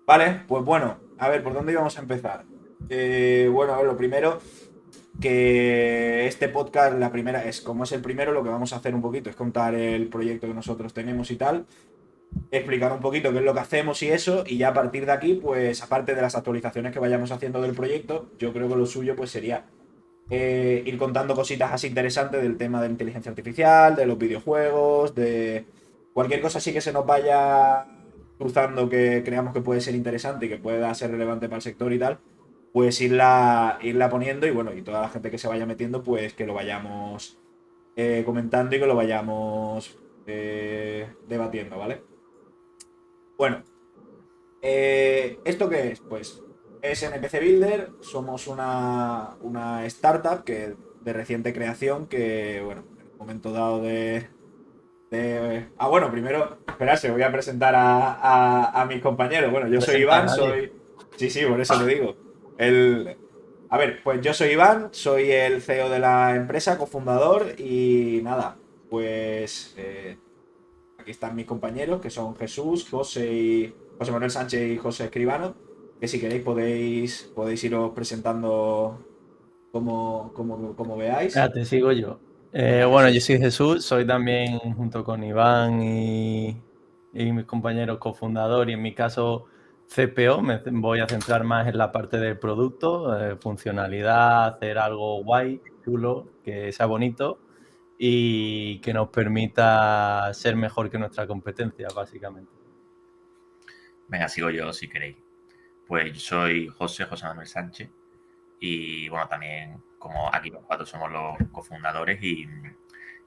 Vale, pues bueno, a ver, ¿por dónde íbamos a empezar? Bueno, a ver, lo primero, que este podcast, la primera, es como es el primero, lo que vamos a hacer un poquito es contar el proyecto que nosotros tenemos y tal, explicar un poquito qué es lo que hacemos y eso, y ya a partir de aquí, pues aparte de las actualizaciones que vayamos haciendo del proyecto, yo creo que lo suyo pues sería ir contando cositas así interesantes del tema de la inteligencia artificial, de los videojuegos, de cualquier cosa así que se nos vaya cruzando que creamos que puede ser interesante y que pueda ser relevante para el sector y tal, pues irla poniendo y bueno, y toda la gente que se vaya metiendo, pues que lo vayamos comentando y que lo vayamos debatiendo, ¿vale? Bueno, ¿esto qué es? Pues es NPC Builder, somos una startup de reciente creación que, bueno, en un momento dado bueno, primero, esperarse, voy a presentar a mis compañeros. Bueno, yo soy Presenta a Iván, nadie. soy... Sí, sí, por eso te digo. El... A ver, pues yo soy Iván, soy el CEO de la empresa, cofundador y nada, pues aquí están mis compañeros, que son Jesús, José Manuel Sánchez y José Escribano, que si queréis podéis iros presentando como veáis. Te sigo yo. Venga, Bueno, yo Jesús. soy Jesús, soy también junto con Iván y mis compañeros cofundador y en mi caso CPO. Me voy a centrar más en la parte del producto, funcionalidad, hacer algo guay, chulo, que sea bonito y que nos permita ser mejor que nuestra competencia, básicamente. Venga, sigo yo si queréis. Pues yo soy José Manuel Sánchez y bueno, también como aquí los cuatro somos los cofundadores y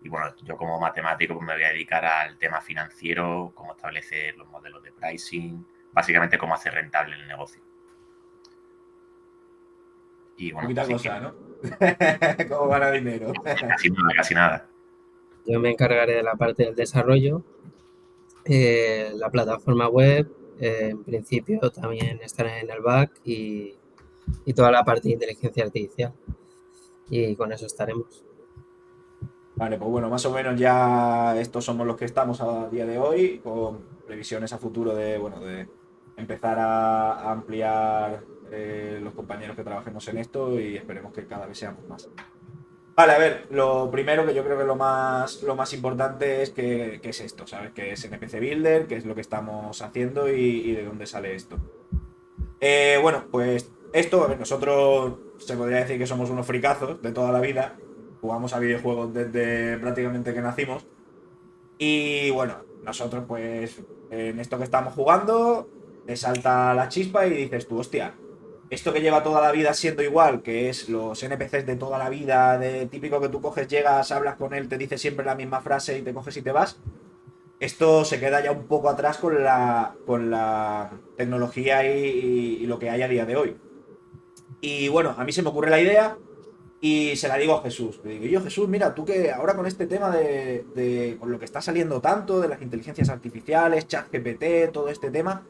bueno, yo como matemático pues me voy a dedicar al tema financiero, cómo establecer los modelos de pricing, básicamente cómo hacer rentable el negocio. Y bueno, Poquita si cosa, quieres, ¿no? ¿Cómo gana dinero? casi nada, casi nada. Yo me encargaré de la parte del desarrollo, la plataforma web, en principio también estaré en el back y toda la parte de inteligencia artificial. Y con eso estaremos. Vale, pues bueno, más o menos ya estos somos los que estamos a día de hoy, con previsiones a futuro de empezar a ampliar los compañeros que trabajemos en esto y esperemos que cada vez seamos más. Vale, a ver, lo primero que yo creo que lo más importante es qué es esto, ¿sabes? ¿Qué es NPC Builder? ¿Qué es lo que estamos haciendo y de dónde sale esto? Bueno, pues esto, a ver, nosotros se podría decir que somos unos fricazos de toda la vida. Jugamos a videojuegos desde prácticamente que nacimos. Y bueno, nosotros pues en esto que estamos jugando, te salta la chispa y dices tú, hostia, esto que lleva toda la vida siendo igual, que es los NPCs de toda la vida, de típico que tú coges, llegas, hablas con él, te dice siempre la misma frase y te coges y te vas. Esto se queda ya un poco atrás con la tecnología y lo que hay a día de hoy. Y bueno, a mí se me ocurre la idea y se la digo a Jesús. Le digo, yo Jesús, mira, tú que ahora con este tema con lo que está saliendo tanto, de las inteligencias artificiales, ChatGPT, todo este tema,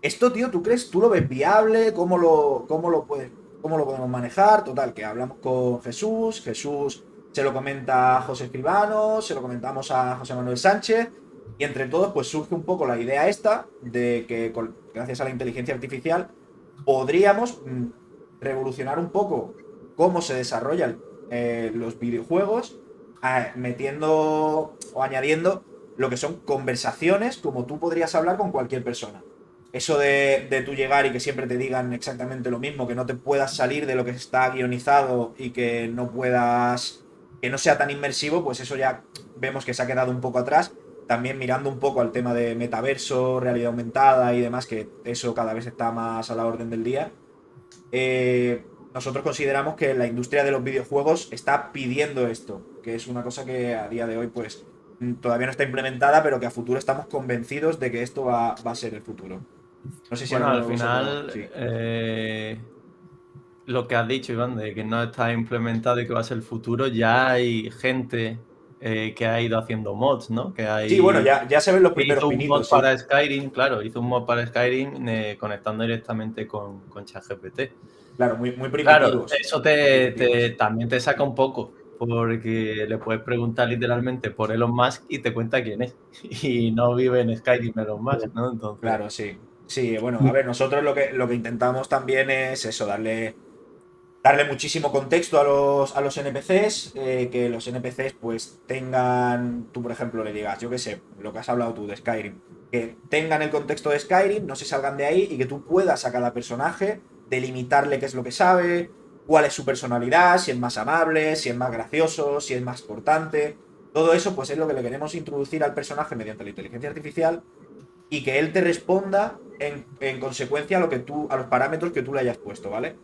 esto, tío, ¿tú crees, tú lo ves viable? ¿Cómo lo podemos manejar? Total, que hablamos con Jesús, Jesús se lo comenta a José Escribano, se lo comentamos a José Manuel Sánchez, y entre todos, pues surge un poco la idea esta de que gracias a la inteligencia artificial podríamos revolucionar un poco cómo se desarrollan los videojuegos, metiendo o añadiendo lo que son conversaciones como tú podrías hablar con cualquier persona. Eso de tú llegar y que siempre te digan exactamente lo mismo, que no te puedas salir de lo que está guionizado y que no puedas, que no sea tan inmersivo, pues eso ya vemos que se ha quedado un poco atrás. También mirando un poco al tema de metaverso, realidad aumentada y demás, que eso cada vez está más a la orden del día. Nosotros consideramos que la industria de los videojuegos está pidiendo esto, que es una cosa que a día de hoy pues todavía no está implementada, pero que a futuro estamos convencidos de que esto va a ser el futuro. No sé si Bueno, alguno al de vosotros. final, Sí. lo que has dicho, Iván, de que no está implementado y que va a ser el futuro, ya hay gente que ha ido haciendo mods, ¿no? Sí, bueno, ya se ven los Que primeros hizo un mod pinitos, sí. para Skyrim, claro, hizo un mod para Skyrim conectando directamente con ChatGPT. Claro, muy, muy Claro, primitivos. eso Muy primitivos. también te saca un poco, porque le puedes preguntar literalmente por Elon Musk y te cuenta quién es. Y no vive en Skyrim Elon Musk, ¿no? Entonces, Claro, sí. Sí, bueno, a ver, nosotros lo que intentamos también es eso, darle muchísimo contexto a los NPCs, que los NPCs pues tengan, tú por ejemplo le digas, yo qué sé, lo que has hablado tú de Skyrim, que tengan el contexto de Skyrim, no se salgan de ahí y que tú puedas a cada personaje delimitarle qué es lo que sabe, cuál es su personalidad, si es más amable, si es más gracioso, si es más cortante. Todo eso pues es lo que le queremos introducir al personaje mediante la inteligencia artificial y que él te responda en consecuencia a lo que tú, a los parámetros que tú le hayas puesto, ¿vale?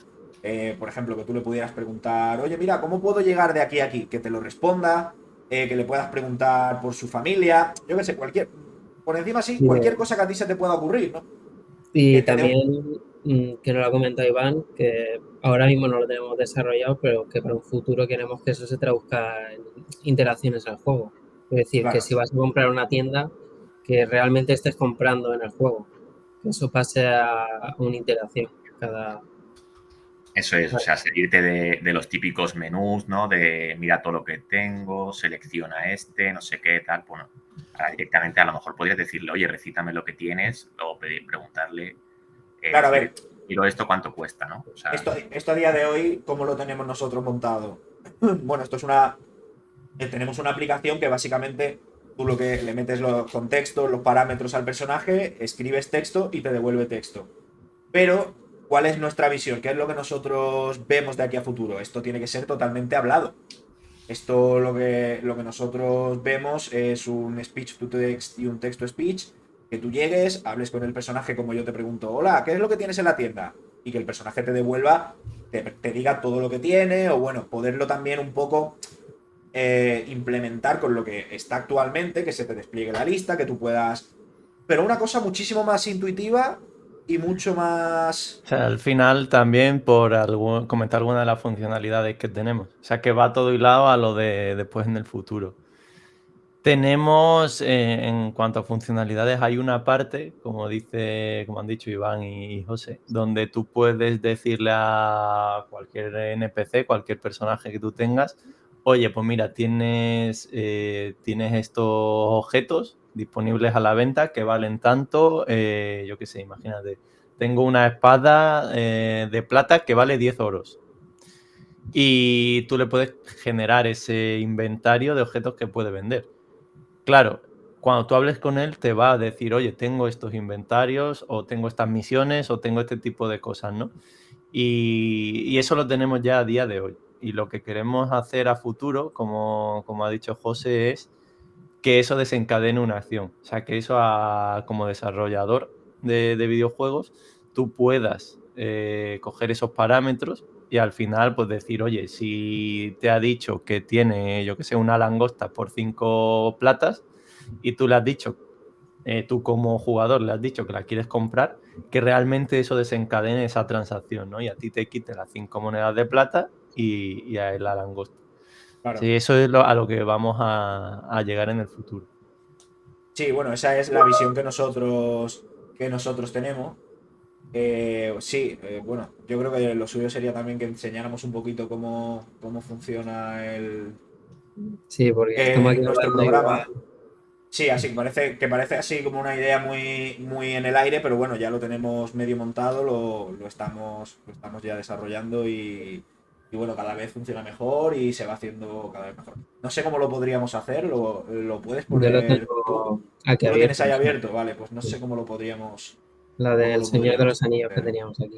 Por ejemplo, que tú le pudieras preguntar, oye, mira, ¿cómo puedo llegar de aquí a aquí? Que te lo responda, que le puedas preguntar por su familia, yo qué sé, por encima sí, Y, cualquier cosa que a ti se te pueda ocurrir, ¿no? Que y te dé un... también, que nos lo ha comentado Iván, que ahora mismo no lo tenemos desarrollado, pero que para un futuro queremos que eso se traduzca en interacciones al juego. Es decir, que Claro, si vas a comprar una tienda, que realmente estés comprando en el juego, que eso pase a una interacción. Cada, Eso es, o sea, salirte de los típicos menús, ¿no? De mira todo lo que tengo, selecciona este, no sé qué, tal. Bueno, ahora directamente a lo mejor podrías decirle, oye, recítame lo que tienes, o preguntarle, claro, a decirle, ver, quiero esto, ¿cuánto cuesta, no? O sea, esto a día de hoy, ¿cómo lo tenemos nosotros montado? Bueno, tenemos una aplicación que básicamente tú lo que le metes los contextos, los parámetros al personaje, escribes texto y te devuelve texto. Pero, ¿cuál es nuestra visión? ¿Qué es lo que nosotros vemos de aquí a futuro? Esto tiene que ser totalmente hablado. Esto lo que nosotros vemos es un speech to text y un text to speech. Que tú llegues, hables con el personaje como yo te pregunto, hola, ¿qué es lo que tienes en la tienda? Y que el personaje te devuelva, te diga todo lo que tiene, o bueno, poderlo también un poco implementar con lo que está actualmente, que se te despliegue la lista, que tú puedas... Pero una cosa muchísimo más intuitiva y mucho más... O sea, al final también por comentar alguna de las funcionalidades que tenemos. O sea, que va todo hilado a lo de después en el futuro. Tenemos, en cuanto a funcionalidades, hay una parte, como han dicho Iván y José, donde tú puedes decirle a cualquier NPC, cualquier personaje que tú tengas, oye, pues mira, tienes estos objetos disponibles a la venta que valen tanto, yo qué sé, imagínate, tengo una espada de plata que vale 10 oros. Y tú le puedes generar ese inventario de objetos que puede vender. Claro, cuando tú hables con él te va a decir, oye, tengo estos inventarios o tengo estas misiones o tengo este tipo de cosas, ¿no? Y eso lo tenemos ya a día de hoy. Y lo que queremos hacer a futuro, como ha dicho José, es que eso desencadene una acción. O sea, que eso como desarrollador de videojuegos, tú puedas coger esos parámetros y al final pues decir, oye, si te ha dicho que tiene, yo que sé, una langosta por 5 platas y tú le has dicho, tú como jugador le has dicho que la quieres comprar, que realmente eso desencadene esa transacción, ¿no? Y a ti te quite las 5 monedas de plata y a él la langosta. Claro. Sí, eso es a lo que vamos a llegar en el futuro. Sí, bueno, esa es la visión que nosotros tenemos. Sí, bueno, yo creo que lo suyo sería también que enseñáramos un poquito cómo funciona sí, porque estamos aquí nuestro hablando igual. programa. Sí, así que parece así como una idea muy, muy en el aire, pero bueno, ya lo tenemos medio montado, lo estamos ya desarrollando y bueno, cada vez funciona mejor y se va haciendo cada vez mejor. No sé cómo lo podríamos hacer, lo puedes Yo lo poner tú. tengo aquí Tú lo tienes abierto. ahí Sí. abierto, vale, pues no sé La cómo del lo Señor de podríamos los Anillos que hacer. teníamos aquí.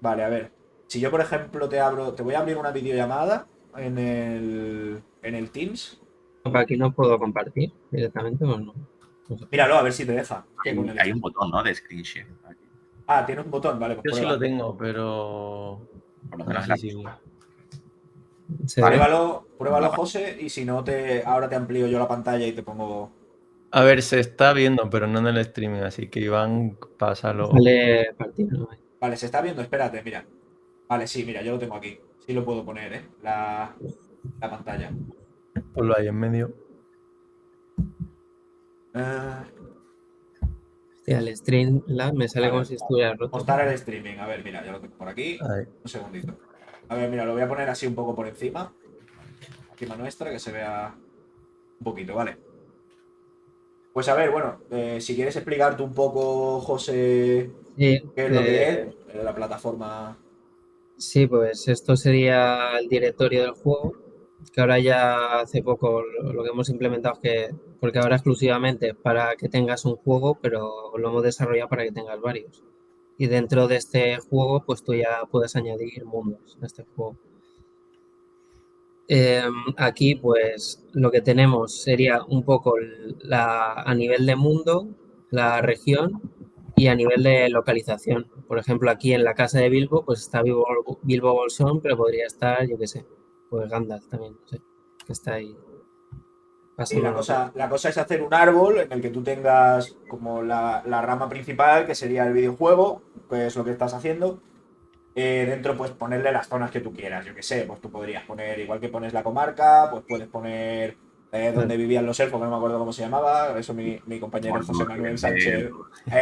Vale, a ver. Si yo, por ejemplo, te voy a abrir una videollamada en el Teams. Aquí no puedo compartir directamente o no. No sé. Míralo, a ver si te deja. ¿Qué con el hay este? un botón, ¿no? De screen share. Aquí. Ah, tienes un botón, vale, pues Yo sí lo prueba. tengo, pero Por lo no menos en sé la si... ¿Se ve? Pruébalo, José, y si no, ahora te amplío yo la pantalla y te pongo. A ver, se está viendo, pero no en el streaming, así que Iván, pásalo. Sale partido, ¿no? Vale, se está viendo, espérate, mira. Vale, sí, mira, yo lo tengo aquí. Sí lo puedo poner, ¿eh? La pantalla. Ponlo ahí en medio. Eh, Hostia, el Streamlabs me sale como vale, si estuviera roto. mostrar el streaming. A ver, mira, ya lo tengo por aquí. Ahí. Un segundito. A ver, mira, lo voy a poner así un poco por encima nuestra, que se vea un poquito, ¿vale? Pues a ver, bueno, si quieres explicarte un poco, José, Sí, qué es lo que es la plataforma. sí, pues esto sería el directorio del juego, que ahora ya hace poco lo que hemos implementado es que, porque ahora exclusivamente para que tengas un juego, pero lo hemos desarrollado para que tengas varios. Y dentro de este juego, pues tú ya puedes añadir mundos a este juego. Aquí, pues lo que tenemos sería un poco a nivel de mundo, la región y a nivel de localización. Por ejemplo, aquí en la casa de Bilbo, pues está Bilbo Bolsón, pero podría estar, yo qué sé, pues Gandalf también, no sé, que está ahí Y la pasándolo por. cosa, la cosa es hacer un árbol en el que tú tengas como la rama principal, que sería el videojuego, que es lo que estás haciendo. Dentro, pues ponerle las zonas que tú quieras. Yo qué sé, pues tú podrías poner, igual que pones la comarca, pues puedes poner donde vivían los elfos, que no me acuerdo cómo se llamaba. Eso mi compañero José Mordor, Manuel Rivendell. Sánchez.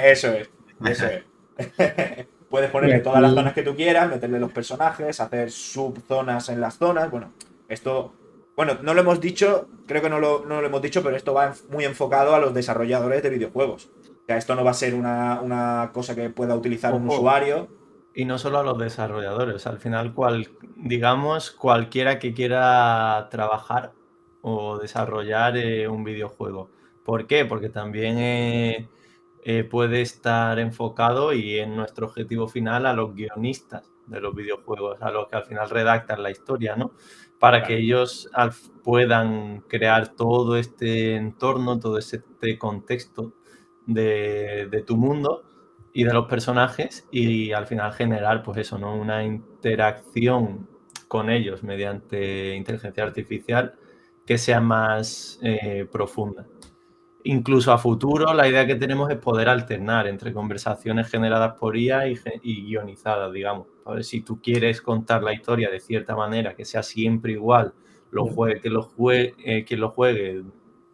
Eso es, eso es. Puedes Y ponerle todas las zonas aquí, que tú quieras, meterle los personajes, hacer subzonas en las zonas. Bueno, esto, bueno, no lo hemos dicho, creo que no lo hemos dicho, pero esto va muy enfocado a los desarrolladores de videojuegos. O sea, esto no va a ser una cosa que pueda utilizar un Ojo, usuario. y no solo a los desarrolladores, al final digamos cualquiera que quiera trabajar o desarrollar un videojuego. ¿Por qué? Porque también puede estar enfocado y en nuestro objetivo final a los guionistas de los videojuegos, a los que al final redactan la historia, ¿no? Para que Claro. ellos puedan crear todo este entorno, todo este contexto de tu mundo y de los personajes y al final generar, pues eso, ¿no? Una interacción con ellos mediante inteligencia artificial que sea más profunda. Incluso a futuro, la idea que tenemos es poder alternar entre conversaciones generadas por IA y guionizadas, digamos. A ver, si tú quieres contar la historia de cierta manera, que sea siempre igual, quien lo juegue,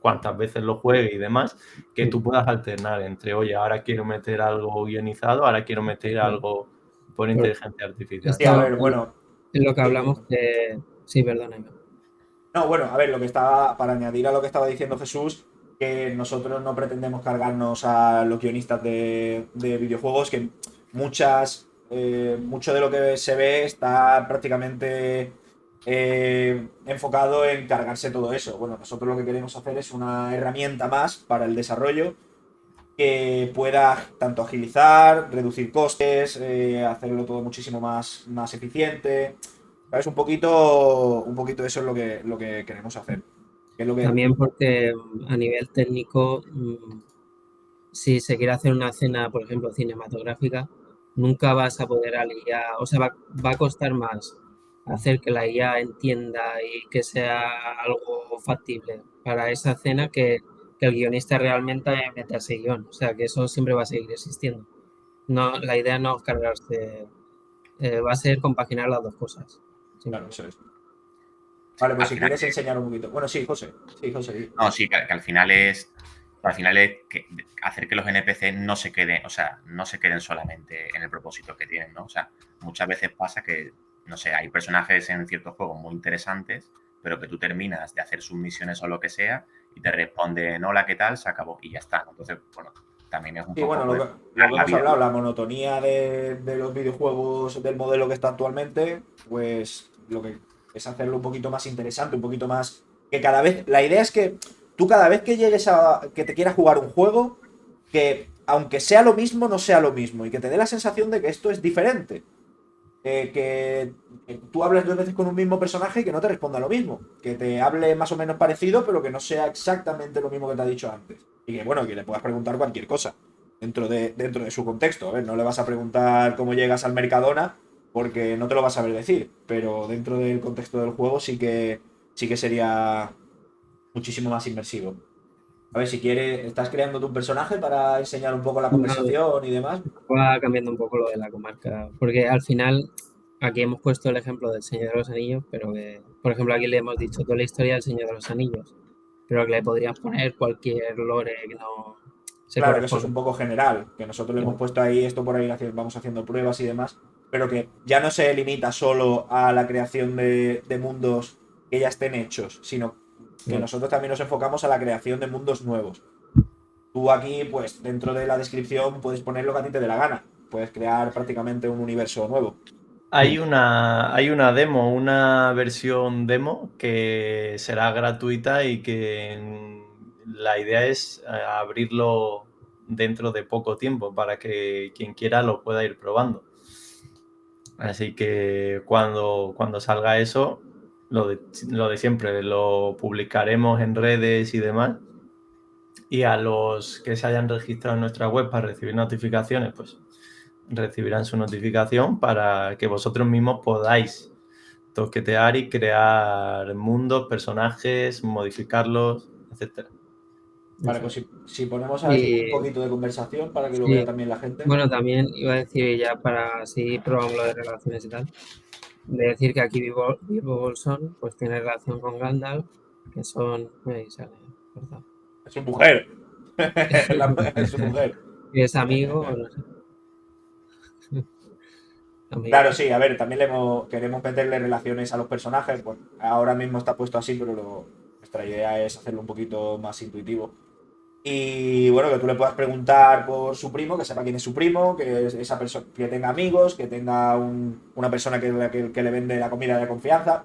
cuántas veces lo juegue y demás, que tú puedas alternar entre, oye, ahora quiero meter algo guionizado, ahora quiero meter algo por por inteligencia artificial. Sí, a esto ver, bueno. es lo que Dime. hablamos de. Sí, perdóname. No, bueno, a ver, lo que estaba, para añadir a lo que estaba diciendo Jesús, que nosotros no pretendemos cargarnos a los guionistas de videojuegos, que mucho de lo que se ve está prácticamente enfocado en cargarse todo eso. Bueno, nosotros lo que queremos hacer es una herramienta más para el desarrollo que pueda tanto agilizar, reducir costes, hacerlo todo muchísimo más eficiente. ¿Sabes? Un poquito eso es lo que queremos hacer. Que es lo que. También porque a nivel técnico, si se quiere hacer una escena, por ejemplo, cinematográfica, nunca vas a poder a la IA, o sea, va a costar más hacer que la IA entienda y que sea algo factible para esa escena que el guionista realmente meta ese guión. O sea, que eso siempre va a seguir existiendo. No, la idea no es cargarse, va a ser compaginar las dos cosas. Claro, Simplemente. eso es. Vale, pues Al si final, quieres enseñar un poquito. Bueno, sí, José. Sí, José. no, sí, que al final es hacer que los NPC no se queden, o sea, no se queden solamente en el propósito que tienen, ¿no? O sea, muchas veces pasa que, no sé, hay personajes en ciertos juegos muy interesantes, pero que tú terminas de hacer sus misiones o lo que sea y te responden, hola, ¿qué tal? Se acabó y ya está. Entonces, bueno, también es un Sí, bueno, poco lo pues, que, lo que la hemos vida. hablado, la monotonía de los videojuegos del modelo que está actualmente, pues lo que es hacerlo un poquito más interesante, un poquito más. Que cada vez. La idea es que tú cada vez que llegues a. Que te quieras jugar un juego, que aunque sea lo mismo, no sea lo mismo. Y que te dé la sensación de que esto es diferente. Que tú hables dos veces con un mismo personaje y que no te responda lo mismo. Que te hable más o menos parecido, pero que no sea exactamente lo mismo que te ha dicho antes. Y que, bueno, que le puedas preguntar cualquier cosa dentro de su contexto. A ver, no le vas a preguntar cómo llegas al Mercadona, porque no te lo vas a saber decir. Pero dentro del contexto del juego sí que sería muchísimo más inmersivo. A ver, si quieres, estás creando tu personaje para enseñar un poco la conversación y demás. Va cambiando un poco lo de la comarca, porque al final aquí hemos puesto el ejemplo del Señor de los Anillos, pero que, por ejemplo, aquí le hemos dicho toda la historia del Señor de los Anillos, pero que le podríamos poner cualquier lore que no se Claro que eso es corresponda. un poco general, que nosotros le hemos puesto ahí esto por ahí, vamos haciendo pruebas y demás, pero que ya no se limita solo a la creación de mundos que ya estén hechos, sino que nosotros también nos enfocamos a la creación de mundos nuevos. tú aquí, pues dentro de la descripción puedes poner lo que a ti te dé la gana. Puedes crear prácticamente un universo nuevo. Hay una demo, una versión demo que será gratuita y que la idea es abrirlo dentro de poco tiempo para que quien quiera lo pueda ir probando. Así que cuando salga eso, lo de siempre, lo publicaremos en redes y demás. Y a los que se hayan registrado en nuestra web para recibir notificaciones, pues recibirán su notificación para que vosotros mismos podáis toquetear y crear mundos, personajes, modificarlos, etcétera. Vale, pues si ponemos aquí un Y poquito de conversación para que lo vea sí, también la gente. bueno, también iba a decir ya para seguir probando lo de relaciones y tal, de decir que aquí Bilbo Bolsón pues tiene relación con Gandalf, que son, ahí sale, cortado. Es su mujer. Es su mujer. Que es amigo, o no sé. Amigo. Claro, sí, a ver, también queremos meterle relaciones a los personajes. Pues ahora mismo está puesto así, pero nuestra idea es hacerlo un poquito más intuitivo. Y bueno, que tú le puedas preguntar por su primo, que sepa quién es su primo, que esa persona que tenga amigos, que tenga una persona que le vende la comida de confianza.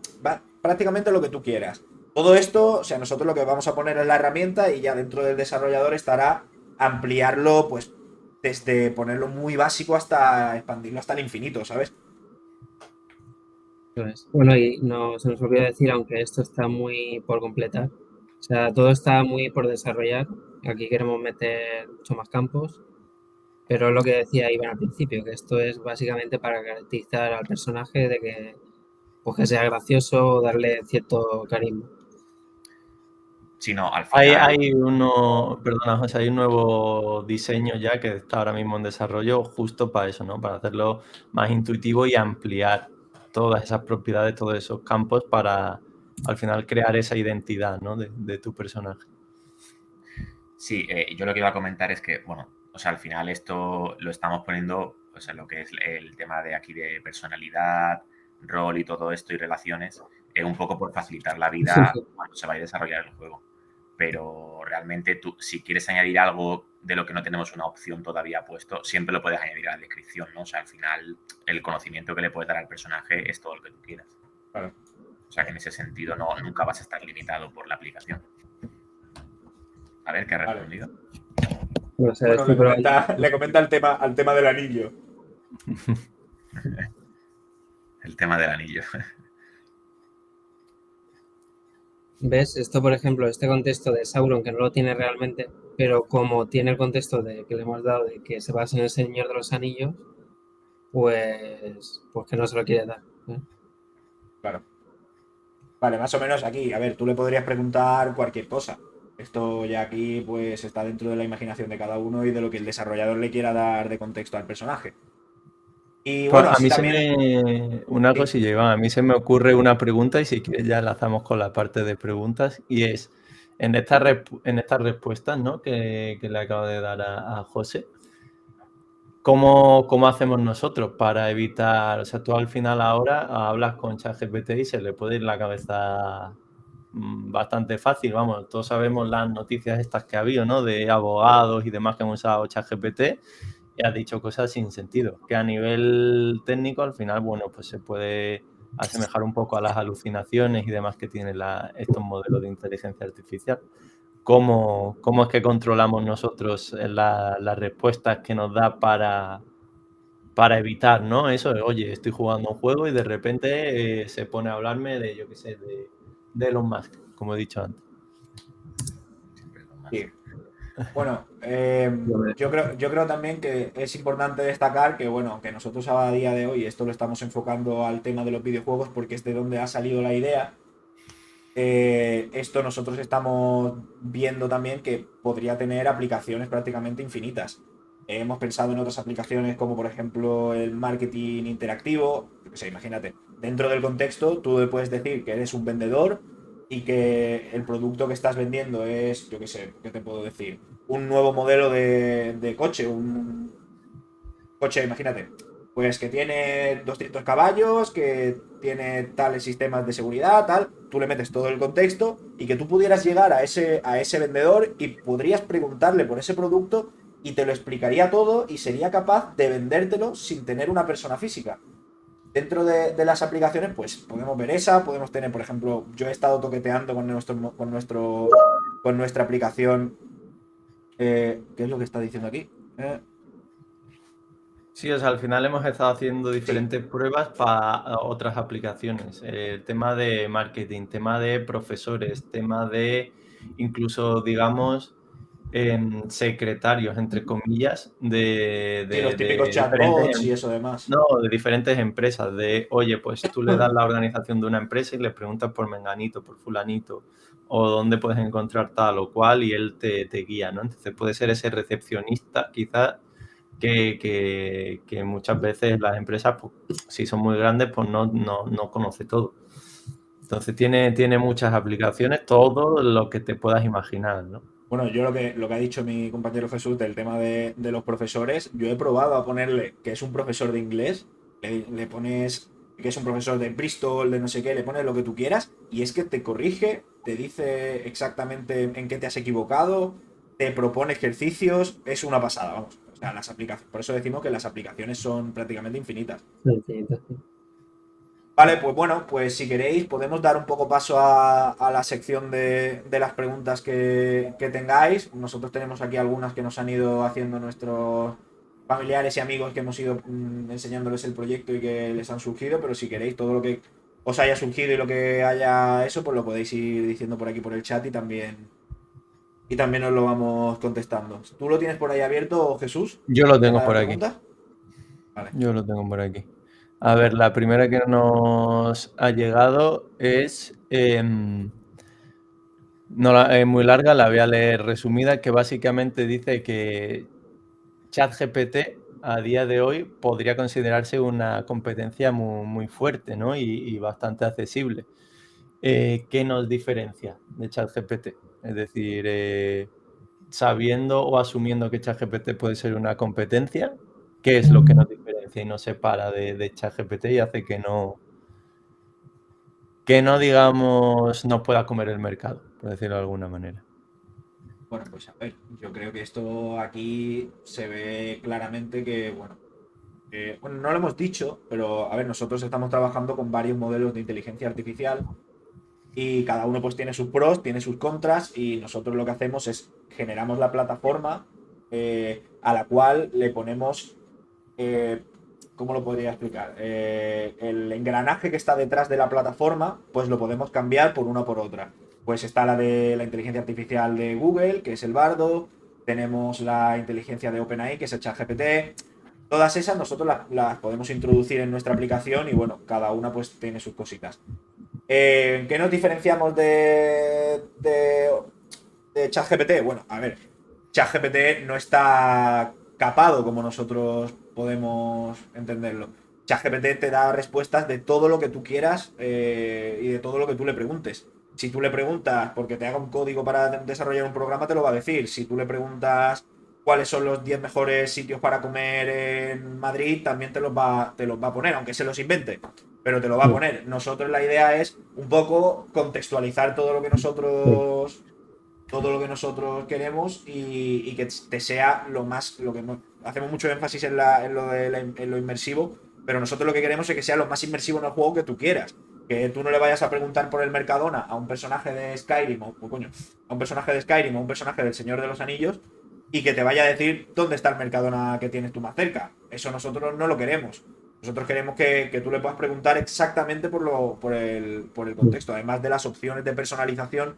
Prácticamente lo que tú quieras. Todo esto, o sea, nosotros lo que vamos a poner es la herramienta y ya dentro del desarrollador estará ampliarlo, pues desde ponerlo muy básico hasta expandirlo hasta el infinito, ¿sabes? Eso es. Bueno, y no se nos olvidó decir, aunque esto está muy por completar, o sea, todo está muy por desarrollar. Aquí queremos meter mucho más campos, pero es lo que decía Iván al principio, que esto es básicamente para garantizar al personaje de que, pues, que sea gracioso o darle cierto carisma. Si no, al Hay, final, hay uno, perdona, José, hay un nuevo diseño ya que está ahora mismo en desarrollo justo para eso, ¿no? Para hacerlo más intuitivo y ampliar todas esas propiedades, todos esos campos para al final crear esa identidad, ¿no? de tu personaje. sí, yo lo que iba a comentar es que, bueno, o sea, al final esto lo estamos poniendo, o sea, lo que es el tema de aquí de personalidad, rol y todo esto y relaciones, un poco por facilitar la vida cuando se vaya a desarrollar el juego. Pero realmente tú, si quieres añadir algo de lo que no tenemos una opción todavía puesto, siempre lo puedes añadir a la descripción, ¿no? O sea, al final el conocimiento que le puedes dar al personaje es todo lo que tú quieras. Claro. O sea, que en ese sentido nunca vas a estar limitado por la aplicación. A ver qué ha Vale. respondido. No sé, Bueno, estoy le comenta al tema del anillo. El tema del anillo. ¿Ves? Esto, por ejemplo, este contexto de Sauron, que no lo tiene realmente, pero como tiene el contexto de que le hemos dado de que se basa en el Señor de los Anillos, pues que no se lo quiere dar. Claro. Vale, más o menos aquí. A ver, tú le podrías preguntar cualquier cosa. Esto ya aquí, pues, está dentro de la imaginación de cada uno y de lo que el desarrollador le quiera dar de contexto al personaje. Y Pues bueno, a así mí también. una Sí. cosilla, Iván, a mí se me ocurre una pregunta y si quieres ya enlazamos con la parte de preguntas y es, en estas respuestas, ¿no? que le acabo de dar a José, ¿cómo hacemos nosotros para evitar, o sea, tú al final ahora hablas con ChatGPT y se le puede ir la cabeza bastante fácil, vamos, todos sabemos las noticias estas que ha habido, ¿no? De abogados y demás que han usado ChatGPT y ha dicho cosas sin sentido, que a nivel técnico al final, bueno, pues se puede asemejar un poco a las alucinaciones y demás que tienen estos modelos de inteligencia artificial. ¿Cómo es que controlamos nosotros las respuestas que nos da para evitar, ¿no? Eso de, oye, estoy jugando un juego y de repente se pone a hablarme de, yo qué sé, de Elon Musk, como he dicho antes. Sí. Bueno, yo creo también que es importante destacar que, bueno, que nosotros a día de hoy esto lo estamos enfocando al tema de los videojuegos porque es de donde ha salido la idea. Esto nosotros estamos viendo también que podría tener aplicaciones prácticamente infinitas. Hemos pensado en otras aplicaciones como por ejemplo el marketing interactivo. Yo qué sé, imagínate, dentro del contexto tú le puedes decir que eres un vendedor y que el producto que estás vendiendo es, yo qué sé, ¿qué te puedo decir? Un nuevo modelo de coche, un coche, imagínate. pues que tiene 200 caballos, que tiene tales sistemas de seguridad, tal. Tú le metes todo el contexto y que tú pudieras llegar a ese vendedor y podrías preguntarle por ese producto y te lo explicaría todo y sería capaz de vendértelo sin tener una persona física. Dentro de las aplicaciones, pues podemos ver esa, podemos tener, por ejemplo, yo he estado toqueteando con nuestra aplicación. ¿Qué es lo que está diciendo aquí? Sí, o sea, al final hemos estado haciendo Sí, diferentes pruebas para otras aplicaciones. El tema de marketing, tema de profesores, tema de incluso, digamos, secretarios, entre comillas, sí, los típicos de diferentes, chatbots y eso demás. no, de diferentes empresas. De, oye, pues tú le das la organización de una empresa y le preguntas por menganito, por fulanito, o dónde puedes encontrar tal o cual y él te guía, ¿no? Entonces puede ser ese recepcionista, quizás que muchas veces las empresas, pues, si son muy grandes, pues no conoce todo. Entonces tiene muchas aplicaciones, todo lo que te puedas imaginar, ¿no? Bueno, yo lo que ha dicho mi compañero Jesús del tema de los profesores, yo he probado a ponerle que es un profesor de inglés, le pones que es un profesor de Bristol, de no sé qué, le pones lo que tú quieras y es que te corrige, te dice exactamente en qué te has equivocado, te propone ejercicios, es una pasada, vamos. O sea, las aplicaciones, por eso decimos que las aplicaciones son prácticamente infinitas. Vale, pues bueno, pues si queréis podemos dar un poco paso a la sección de las preguntas que tengáis. Nosotros tenemos aquí algunas que nos han ido haciendo nuestros familiares y amigos que hemos ido enseñándoles el proyecto y que les han surgido, pero si queréis todo lo que os haya surgido y lo que haya eso, pues lo podéis ir diciendo por aquí por el chat y también os lo vamos contestando. ¿Tú lo tienes por ahí abierto, Jesús? Yo lo ¿El tema tengo de por las aquí. preguntas? Vale. Yo lo tengo por aquí. A ver, la primera que nos ha llegado es muy larga, la voy a leer resumida, que básicamente dice que ChatGPT a día de hoy podría considerarse una competencia muy fuerte, ¿no? Y bastante accesible. ¿Qué nos diferencia de ChatGPT? Es decir, sabiendo o asumiendo que ChatGPT puede ser una competencia, ¿qué es lo que nos diferencia y nos separa de ChatGPT y hace que digamos, nos pueda comer el mercado, por decirlo de alguna manera? Bueno, pues a ver, yo creo que esto aquí se ve claramente que, bueno, no lo hemos dicho, pero a ver, nosotros estamos trabajando con varios modelos de inteligencia artificial y cada uno pues tiene sus pros, tiene sus contras y nosotros lo que hacemos es generamos la plataforma a la cual le ponemos, eh, ¿cómo lo podría explicar? El engranaje que está detrás de la plataforma, pues lo podemos cambiar por una o por otra. Pues está la de la inteligencia artificial de Google, que es el Bardo, tenemos la inteligencia de OpenAI, que es el ChatGPT. Todas esas nosotros las podemos introducir en nuestra aplicación y bueno, cada una pues tiene sus cositas. ¿En qué nos diferenciamos de ChatGPT? Bueno, a ver, ChatGPT no está capado como nosotros podemos entenderlo. ChatGPT te da respuestas de todo lo que tú quieras y de todo lo que tú le preguntes. Si tú le preguntas porque te haga un código para desarrollar un programa, te lo va a decir. Si tú le preguntas cuáles son los 10 mejores sitios para comer en Madrid, también te los va a poner, aunque se los invente, pero te lo va a poner. Nosotros la idea es un poco contextualizar todo lo que nosotros queremos y que te sea lo más, hacemos mucho énfasis en lo inmersivo, pero nosotros lo que queremos es que sea lo más inmersivo en el juego que tú quieras. Que tú no le vayas a preguntar por el Mercadona a un personaje de Skyrim a un personaje de Skyrim o un personaje del Señor de los Anillos y que te vaya a decir dónde está el Mercadona que tienes tú más cerca. Eso nosotros no lo queremos. Nosotros queremos que tú le puedas preguntar exactamente por el contexto, además de las opciones de personalización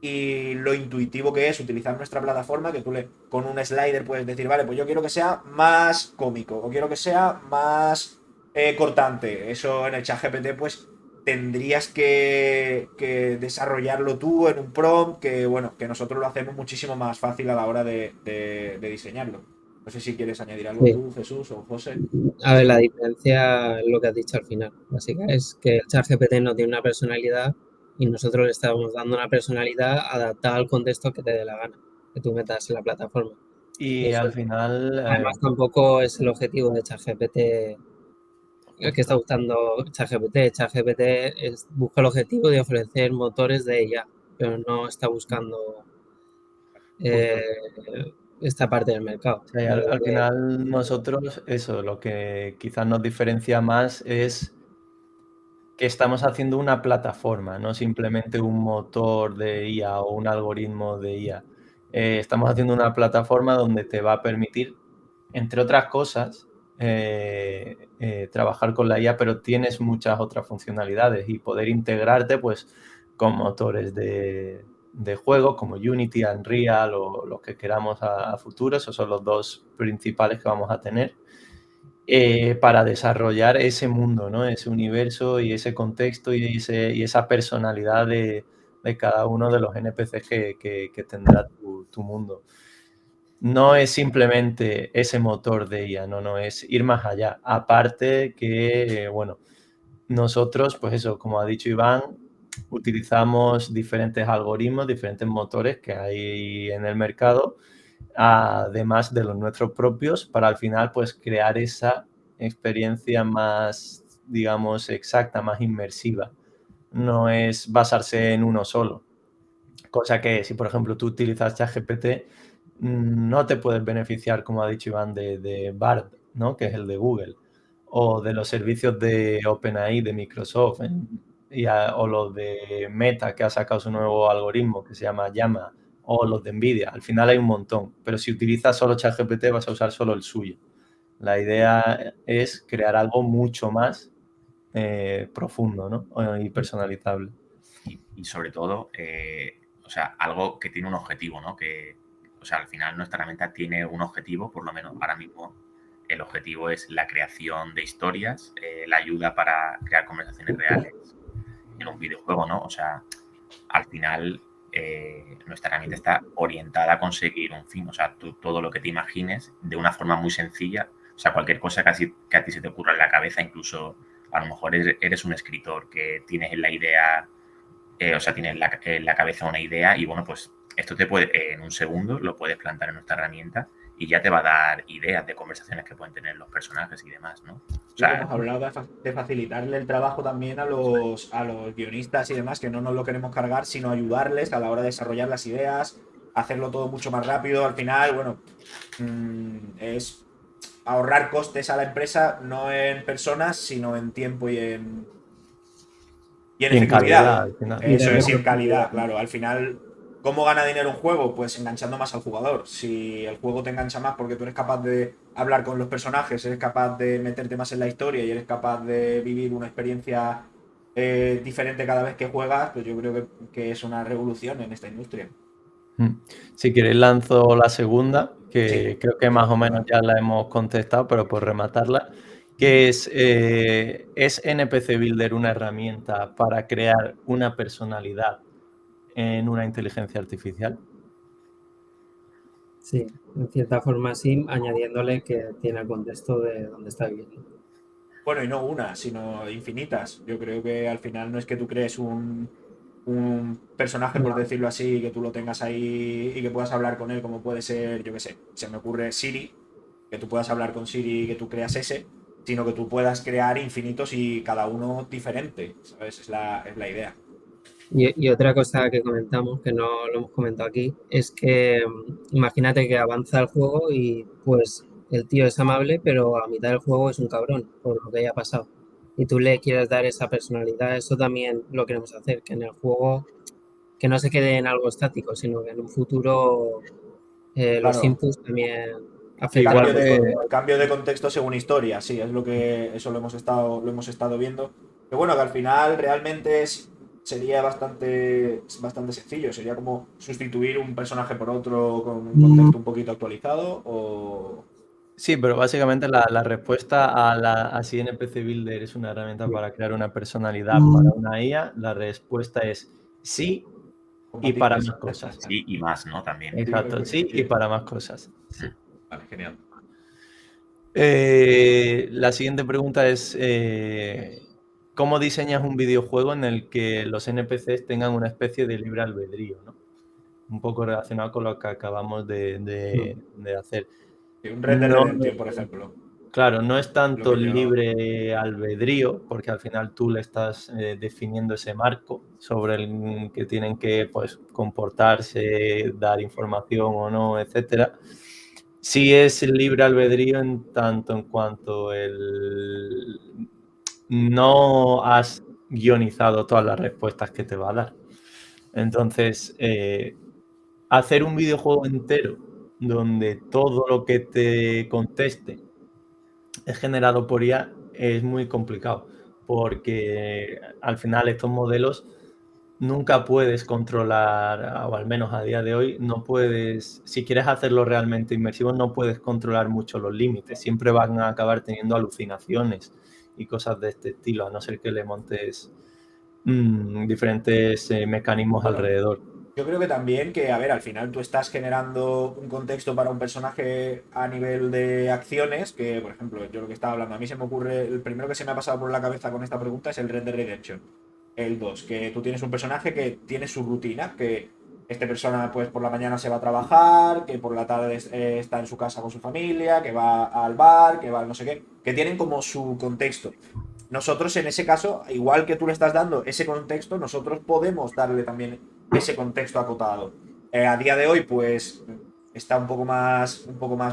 y lo intuitivo que es utilizar nuestra plataforma, que tú con un slider puedes decir, vale, pues yo quiero que sea más cómico o quiero que sea más cortante. Eso en el ChatGPT pues tendrías que desarrollarlo tú en un prompt que, bueno, que nosotros lo hacemos muchísimo más fácil a la hora de diseñarlo. No sé si quieres añadir algo Sí. tú, Jesús o José. A ver, la diferencia, lo que has dicho al final, básicamente, es que el ChatGPT no tiene una personalidad y nosotros le estamos dando una personalidad adaptada al contexto que te dé la gana, que tú metas en la plataforma. Y Eso, al final, además, tampoco es el objetivo de ChatGPT ¿Qué está buscando ChatGPT? ChatGPT busca el objetivo de ofrecer motores de IA, pero no está buscando esta parte del mercado. Sí, al final nosotros, eso, lo que quizás nos diferencia más es que estamos haciendo una plataforma, no simplemente un motor de IA o un algoritmo de IA. Estamos haciendo una plataforma donde te va a permitir, entre otras cosas, trabajar con la IA, pero tienes muchas otras funcionalidades y poder integrarte pues, con motores de juego como Unity, Unreal o los que queramos a futuro. Esos son los dos principales que vamos a tener. Para desarrollar ese mundo, ¿no? Ese universo y ese contexto y esa personalidad de cada uno de los NPCs que tendrá tu mundo. No es simplemente ese motor de IA, no, es ir más allá. Aparte que, bueno, nosotros, pues eso, como ha dicho Iván, utilizamos diferentes algoritmos, diferentes motores que hay en el mercado, además de los nuestros propios, para al final pues crear esa experiencia más, digamos, exacta, más inmersiva. No es basarse en uno solo. Cosa que si, por ejemplo, tú utilizas ChatGPT, no te puedes beneficiar, como ha dicho Iván, de Bard, ¿no? Que es el de Google, o de los servicios de OpenAI de Microsoft, o los de Meta, que ha sacado su nuevo algoritmo que se llama Llama, o los de Nvidia. Al final hay un montón, pero si utilizas solo ChatGPT vas a usar solo el suyo. La idea es crear algo mucho más profundo, ¿no? Y personalizable. Y sobre todo, o sea, algo que tiene un objetivo, ¿no? Que, o sea, al final nuestra herramienta tiene un objetivo, por lo menos ahora mismo el objetivo es la creación de historias, la ayuda para crear conversaciones reales en un videojuego, ¿no? O sea, al final nuestra herramienta está orientada a conseguir un fin, o sea, tú todo lo que te imagines de una forma muy sencilla, o sea, cualquier cosa que a ti se te ocurra en la cabeza, incluso a lo mejor eres un escritor que tienes la idea, o sea, tienes en la cabeza una idea y bueno, pues esto te puede, en un segundo lo puedes plantar en nuestra herramienta y ya te va a dar ideas de conversaciones que pueden tener los personajes y demás, ¿no? O sea, hemos hablado de facilitarle el trabajo también a los guionistas y demás, que no nos lo queremos cargar, sino ayudarles a la hora de desarrollar las ideas, hacerlo todo mucho más rápido. Al final, bueno, es ahorrar costes a la empresa, no en personas, sino en tiempo y en efectividad. Calidad, al final. Eso es, y en calidad, claro. Al final, ¿cómo gana dinero un juego? Pues enganchando más al jugador. Si el juego te engancha más porque tú eres capaz de hablar con los personajes, eres capaz de meterte más en la historia y eres capaz de vivir una experiencia diferente cada vez que juegas, pues yo creo que es una revolución en esta industria. Si queréis lanzo la segunda, que Sí. creo que más o menos ya la hemos contestado, pero por rematarla, que ¿es NPC Builder una herramienta para crear una personalidad en una inteligencia artificial? Sí, en cierta forma sí, añadiéndole que tiene el contexto de donde está viviendo. Bueno, y no una, sino infinitas. Yo creo que al final no es que tú crees un personaje, por decirlo así, que tú lo tengas ahí y que puedas hablar con él, como puede ser, yo qué sé, se me ocurre Siri, que tú puedas hablar con Siri y que tú creas ese, sino que tú puedas crear infinitos y cada uno diferente, ¿sabes? Es la idea. Y otra cosa que comentamos, que no lo hemos comentado aquí, es que imagínate que avanza el juego y pues el tío es amable, pero a mitad del juego es un cabrón por lo que haya pasado. Y tú le quieres dar esa personalidad, eso también lo queremos hacer, que en el juego que no se quede en algo estático, sino que en un futuro los Claro, inputs también sí, afectan cambio al juego. cambio de contexto según historia, sí, es lo que eso lo hemos estado viendo. Que bueno, que al final realmente sería bastante sencillo, sería como sustituir un personaje por otro con un contexto un poquito actualizado o... Sí, pero básicamente la respuesta a si NPC Builder es una herramienta para crear una personalidad para una IA, la respuesta es sí y para más cosas. sí, y más, ¿no? También. Exacto, sí y para más cosas. Sí. Vale, genial. La siguiente pregunta es, ¿cómo diseñas un videojuego en el que los NPCs tengan una especie de libre albedrío, ¿no? Un poco relacionado con lo que acabamos de hacer. Sí, un Red Dead No, Redemption, por ejemplo. Claro, no es tanto Lo que yo- libre albedrío, porque al final tú le estás definiendo ese marco sobre el que tienen que, pues, comportarse, dar información o no, etcétera. Sí es libre albedrío en tanto en cuanto no has guionizado todas las respuestas que te va a dar. Entonces, hacer un videojuego entero donde todo lo que te conteste es generado por IA es muy complicado, porque al final estos modelos nunca puedes controlar, o al menos a día de hoy, no puedes, si quieres hacerlo realmente inmersivo, no puedes controlar mucho los límites, siempre van a acabar teniendo alucinaciones y cosas de este estilo, a no ser que le montes diferentes mecanismos Bueno, alrededor. yo creo que también que, a ver, al final tú estás generando un contexto para un personaje a nivel de acciones, que, por ejemplo, yo lo que estaba hablando, a mí se me ocurre, el primero que se me ha pasado por la cabeza con esta pregunta es el Red Dead Redemption, el 2 que tú tienes un personaje que tiene su rutina, que esta persona pues por la mañana se va a trabajar, que por la tarde está en su casa con su familia, que va al bar, que va al no sé qué, que tienen como su contexto. Nosotros en ese caso, igual que tú le estás dando ese contexto, nosotros podemos darle también ese contexto acotado. A día de hoy, pues está un poco más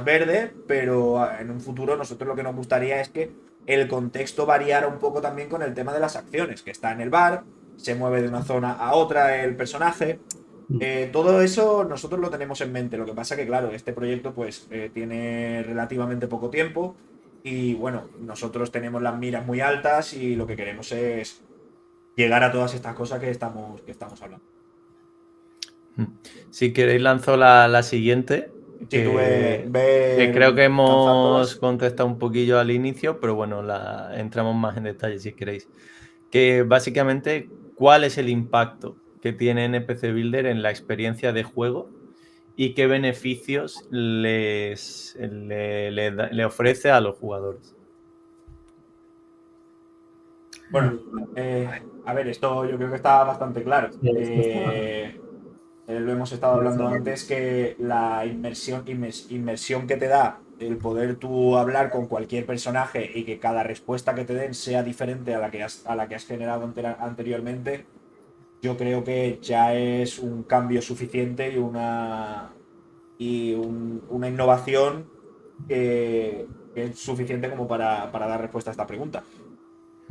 verde, pero en un futuro nosotros lo que nos gustaría es que el contexto variara un poco también con el tema de las acciones, que está en el bar, se mueve de una zona a otra el personaje. Todo eso nosotros lo tenemos en mente. Lo que pasa que, claro, este proyecto pues tiene relativamente poco tiempo y bueno, nosotros tenemos las miras muy altas y lo que queremos es llegar a todas estas cosas que estamos hablando. Si queréis lanzo la siguiente, Si tú que creo que hemos lanzándolas. contestado un poquillo al inicio, pero bueno, entramos más en detalle si queréis. Que básicamente, ¿cuál es el impacto que tiene NPC Builder en la experiencia de juego y qué beneficios le ofrece a los jugadores? Bueno, a ver, esto yo creo que está bastante claro. Sí, esto está- Lo hemos estado hablando antes, que la inmersión que te da el poder tú hablar con cualquier personaje y que cada respuesta que te den sea diferente a la que has generado anteriormente, yo creo que ya es un cambio suficiente una innovación que es suficiente como para dar respuesta a esta pregunta.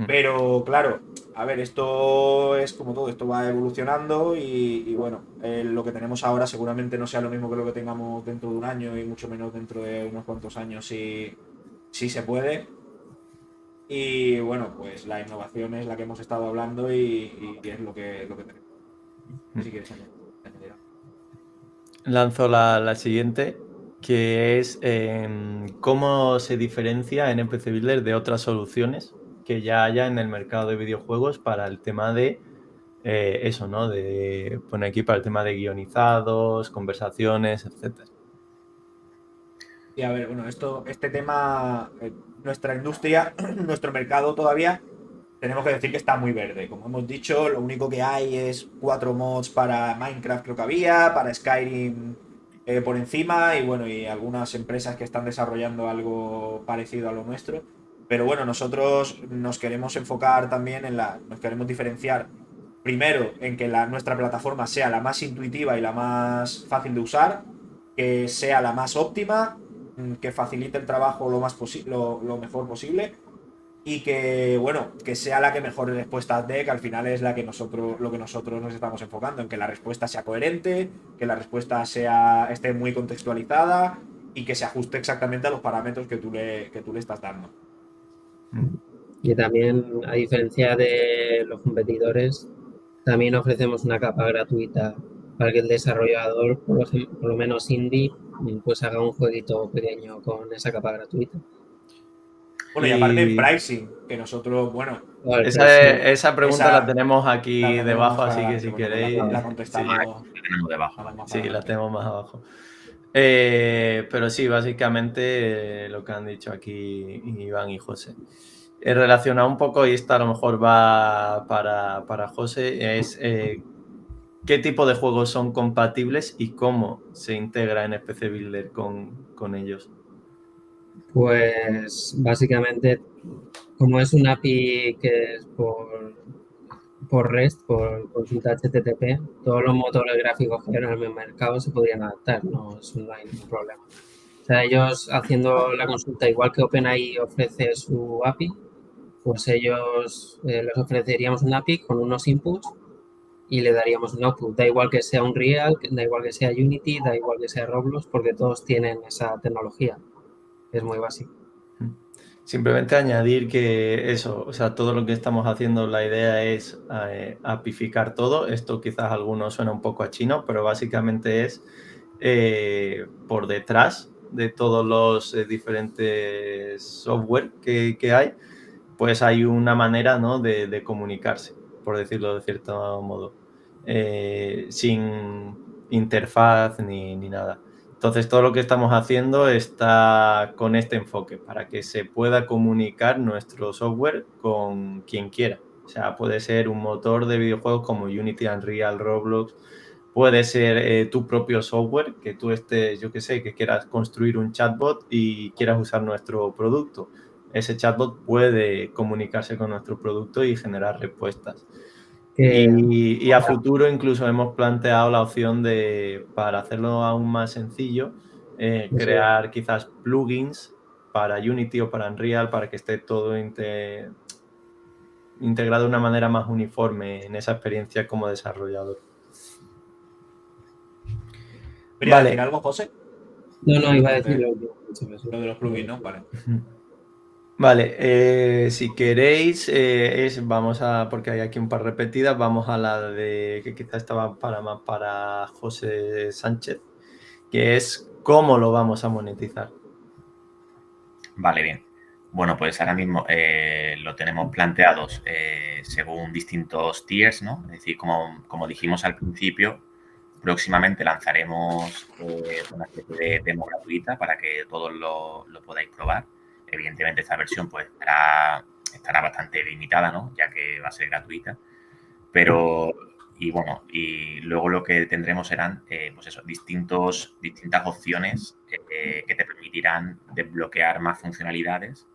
Pero claro, a ver, esto es como todo, esto va evolucionando y bueno, lo que tenemos ahora seguramente no sea lo mismo que lo que tengamos dentro de un año y mucho menos dentro de unos cuantos años si se puede. Y bueno, pues la innovación es la que hemos estado hablando y es lo que tenemos. Si quieres añadir algo. Lanzo la siguiente, que es cómo se diferencia NPC Builder de otras soluciones que ya haya en el mercado de videojuegos para el tema de eso, ¿no? De poner aquí para el tema de guionizados, conversaciones, etcétera. Y a ver, bueno, este tema, nuestra industria, nuestro mercado todavía, tenemos que decir que está muy verde. Como hemos dicho, lo único que hay es 4 mods para Minecraft, creo que había, para Skyrim por encima, y bueno, y algunas empresas que están desarrollando algo parecido a lo nuestro. Pero bueno, nosotros nos queremos enfocar también nos queremos diferenciar primero en que nuestra plataforma sea la más intuitiva y la más fácil de usar, que sea la más óptima, que facilite el trabajo lo mejor posible y que, bueno, que sea la que mejores respuestas dé, que al final es lo que nosotros nos estamos enfocando, en que la respuesta sea coherente, que la respuesta esté muy contextualizada y que se ajuste exactamente a los parámetros que tú le estás dando. Y también, a diferencia de los competidores, también ofrecemos una capa gratuita para que el desarrollador, por lo menos indie, pues haga un jueguito pequeño con esa capa gratuita. Bueno, y aparte en Y pricing, que nosotros, bueno, Claro, el esa, pricing, esa pregunta la esa tenemos la aquí tenemos debajo, más para así que adelante, si bueno, pues queréis, la sí, contestamos, La tenemos debajo. más para sí, la adelante. tenemos más abajo. Pero sí, básicamente lo que han dicho aquí Iván y José. Relacionado un poco, y esta a lo mejor va para José, es qué tipo de juegos son compatibles y cómo se integra en PC Builder con ellos. Pues básicamente, como es un API que es por REST, por consulta HTTP, todos los motores gráficos que hay en el mercado se podrían adaptar, no hay ningún problema. O sea, ellos haciendo la consulta igual que OpenAI ofrece su API, pues ellos les ofreceríamos un API con unos inputs y le daríamos un output. Da igual que sea Unreal, da igual que sea Unity, da igual que sea Roblox, porque todos tienen esa tecnología, que es muy básica. Simplemente añadir que eso, o sea, todo lo que estamos haciendo, la idea es apificar todo. Esto quizás a algunos suena un poco a chino, pero básicamente es por detrás de todos los diferentes software que hay, pues hay una manera, ¿no?, de comunicarse, por decirlo de cierto modo, sin interfaz ni nada. Entonces, todo lo que estamos haciendo está con este enfoque, para que se pueda comunicar nuestro software con quien quiera. O sea, puede ser un motor de videojuegos como Unity, Unreal, Roblox, puede ser tu propio software, que tú estés, yo qué sé, que quieras construir un chatbot y quieras usar nuestro producto. Ese chatbot puede comunicarse con nuestro producto y generar respuestas. Que, Y a futuro incluso hemos planteado la opción de, para hacerlo aún más sencillo, crear quizás plugins para Unity o para Unreal para que esté todo integrado de una manera más uniforme en esa experiencia como desarrollador. ¿Quería decir Vale. algo, José? no, iba a decir Lo de los plugins, ¿no? Vale. Vale, si queréis, vamos a, porque hay aquí un par repetidas, vamos a la de que quizás estaba más para José Sánchez, que es cómo lo vamos a monetizar. Vale, bien. Bueno, pues ahora mismo lo tenemos planteados según distintos tiers, ¿no? Es decir, como dijimos al principio, próximamente lanzaremos una especie de demo gratuita para que todos lo podáis probar. Evidentemente, esta versión pues estará bastante limitada, ¿no? Ya que va a ser gratuita. Pero, y bueno, y luego lo que tendremos serán, pues eso, distintas opciones que te permitirán desbloquear más funcionalidades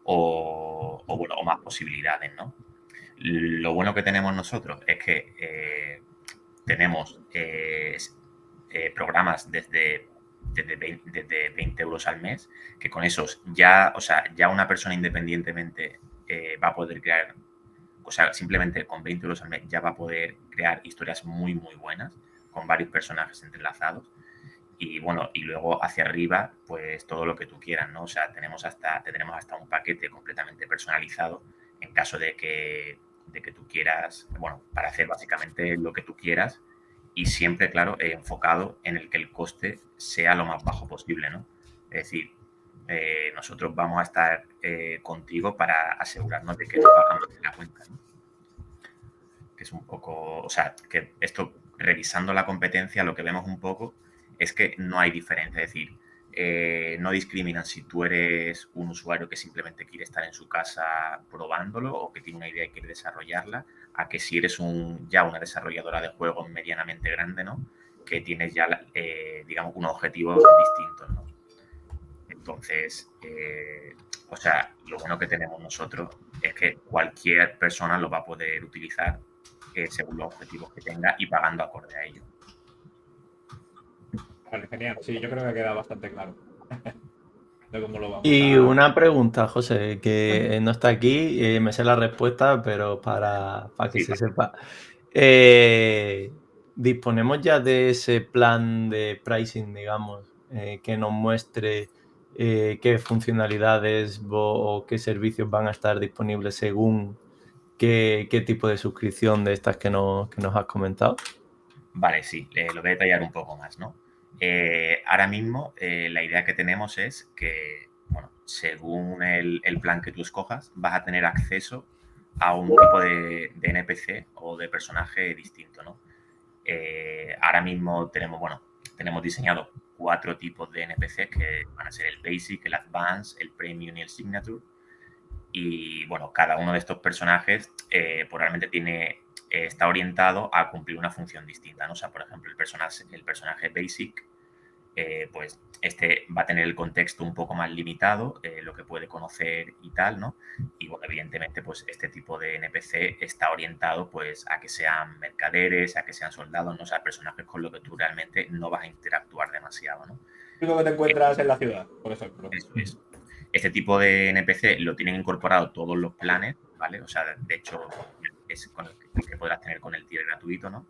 o más posibilidades, ¿no? Lo bueno que tenemos nosotros es que tenemos programas desde 20 euros al mes, que con esos ya, o sea, ya una persona independientemente va a poder crear, o sea, simplemente con 20 euros al mes ya va a poder crear historias muy, muy buenas, con varios personajes entrelazados. Y bueno, y luego hacia arriba, pues todo lo que tú quieras, ¿no? O sea, tendremos hasta un paquete completamente personalizado en caso de que tú quieras, bueno, para hacer básicamente lo que tú quieras y siempre, claro, enfocado en el que el coste sea lo más bajo posible, ¿no? Es decir, nosotros vamos a estar contigo para asegurarnos de que no pagamos la cuenta, ¿no? Que es un poco, o sea, que esto, revisando la competencia, lo que vemos un poco es que no hay diferencia, es decir, no discriminan si tú eres un usuario que simplemente quiere estar en su casa probándolo o que tiene una idea y quiere desarrollarla, a que si eres ya una desarrolladora de juegos medianamente grande, ¿no? Que tienes ya, digamos, unos objetivos distintos, ¿no? Entonces, o sea, lo bueno que tenemos nosotros es que cualquier persona lo va a poder utilizar según los objetivos que tenga y pagando acorde a ello. Vale, genial. Sí, yo creo que ha quedado bastante claro de cómo lo vamos Y a... una pregunta, José, que no está aquí, me sé la respuesta, pero para que Sí, se sepa. ¿Disponemos ya de ese plan de pricing, digamos, que nos muestre qué funcionalidades o qué servicios van a estar disponibles según qué tipo de suscripción de estas que nos has comentado? vale, sí, lo voy a detallar un poco más, ¿no? Ahora mismo la idea que tenemos es que, bueno, según el plan que tú escojas, vas a tener acceso a un tipo de NPC o de personaje distinto, ¿no? Ahora mismo tenemos diseñado 4 tipos de NPCs que van a ser el Basic, el Advanced, el Premium y el Signature. Y bueno, cada uno de estos personajes pues realmente está orientado a cumplir una función distinta, ¿no? O sea, por ejemplo, el personaje Basic pues este va a tener el contexto un poco más limitado, lo que puede conocer y tal, ¿no? Y bueno, evidentemente, pues este tipo de NPC está orientado pues a que sean mercaderes, a que sean soldados, ¿no? O sea, personajes con los que tú realmente no vas a interactuar demasiado, ¿no? Lo que te encuentras en la ciudad, por ejemplo. Eso es. Este tipo de NPC lo tienen incorporado todos los planes, ¿vale? O sea, de hecho, es con el que podrás tener con el tier gratuito, ¿no?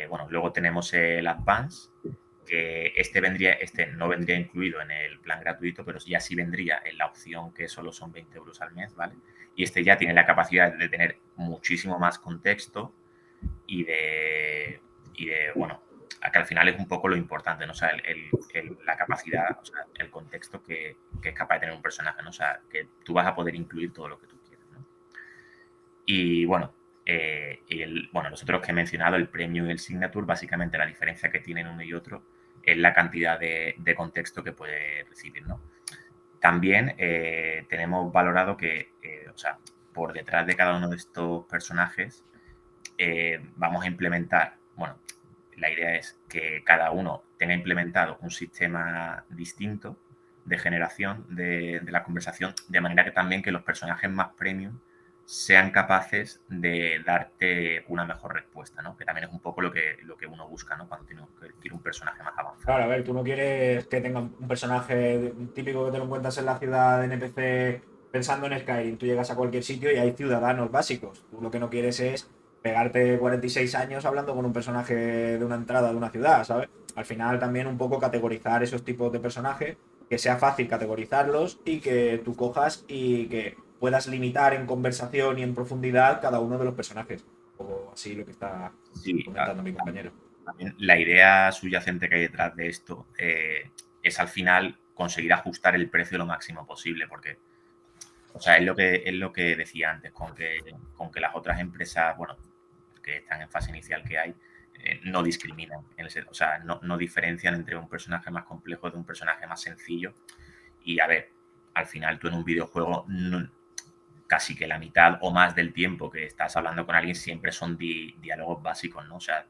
Bueno, luego tenemos el Advance, que este no vendría incluido en el plan gratuito, pero ya sí vendría en la opción que solo son 20 euros al mes, ¿vale? Y este ya tiene la capacidad de tener muchísimo más contexto y bueno, que al final es un poco lo importante, ¿no? O sea, la capacidad, o sea, el contexto que es capaz de tener un personaje, ¿no? O sea, que tú vas a poder incluir todo lo que tú quieras, ¿no? Y bueno, bueno, los otros que he mencionado, el Premium y el Signature, básicamente la diferencia que tienen uno y otro es la cantidad de contexto que puede recibir, ¿no? También tenemos valorado que, o sea, por detrás de cada uno de estos personajes vamos a implementar, bueno, la idea es que cada uno tenga implementado un sistema distinto de generación de la conversación, de manera que también que los personajes más premium sean capaces de darte una mejor respuesta, ¿no? Que también es un poco lo que uno busca, ¿no? Cuando quiere un personaje más avanzado. Claro, a ver, tú no quieres que tenga un personaje típico que te lo encuentras en la ciudad de NPC pensando en Skyrim. Tú llegas a cualquier sitio y hay ciudadanos básicos. Tú lo que no quieres es pegarte 46 años hablando con un personaje de una entrada de una ciudad, ¿sabes? Al final también un poco categorizar esos tipos de personajes, que sea fácil categorizarlos y que tú cojas y que puedas limitar en conversación y en profundidad cada uno de los personajes. O así lo que está comentando mi compañero. También la idea subyacente que hay detrás de esto es al final conseguir ajustar el precio lo máximo posible, porque, o sea, es lo que decía antes, con que las otras empresas, bueno, que están en fase inicial que hay, no discriminan, o sea, no diferencian entre un personaje más complejo de un personaje más sencillo. Y a ver, al final tú en un videojuego casi que la mitad o más del tiempo que estás hablando con alguien siempre son diálogos básicos, ¿no? O sea,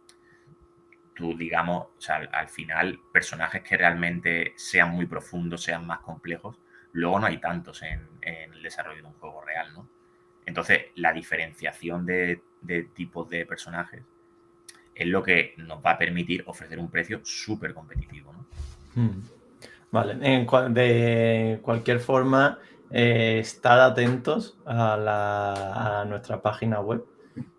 tú, digamos, o sea, al final, personajes que realmente sean muy profundos, sean más complejos, luego no hay tantos en el desarrollo de un juego real, ¿no? Entonces, la diferenciación de tipos de personajes es lo que nos va a permitir ofrecer un precio súper competitivo, ¿no? Vale, de cualquier forma, estad atentos a nuestra página web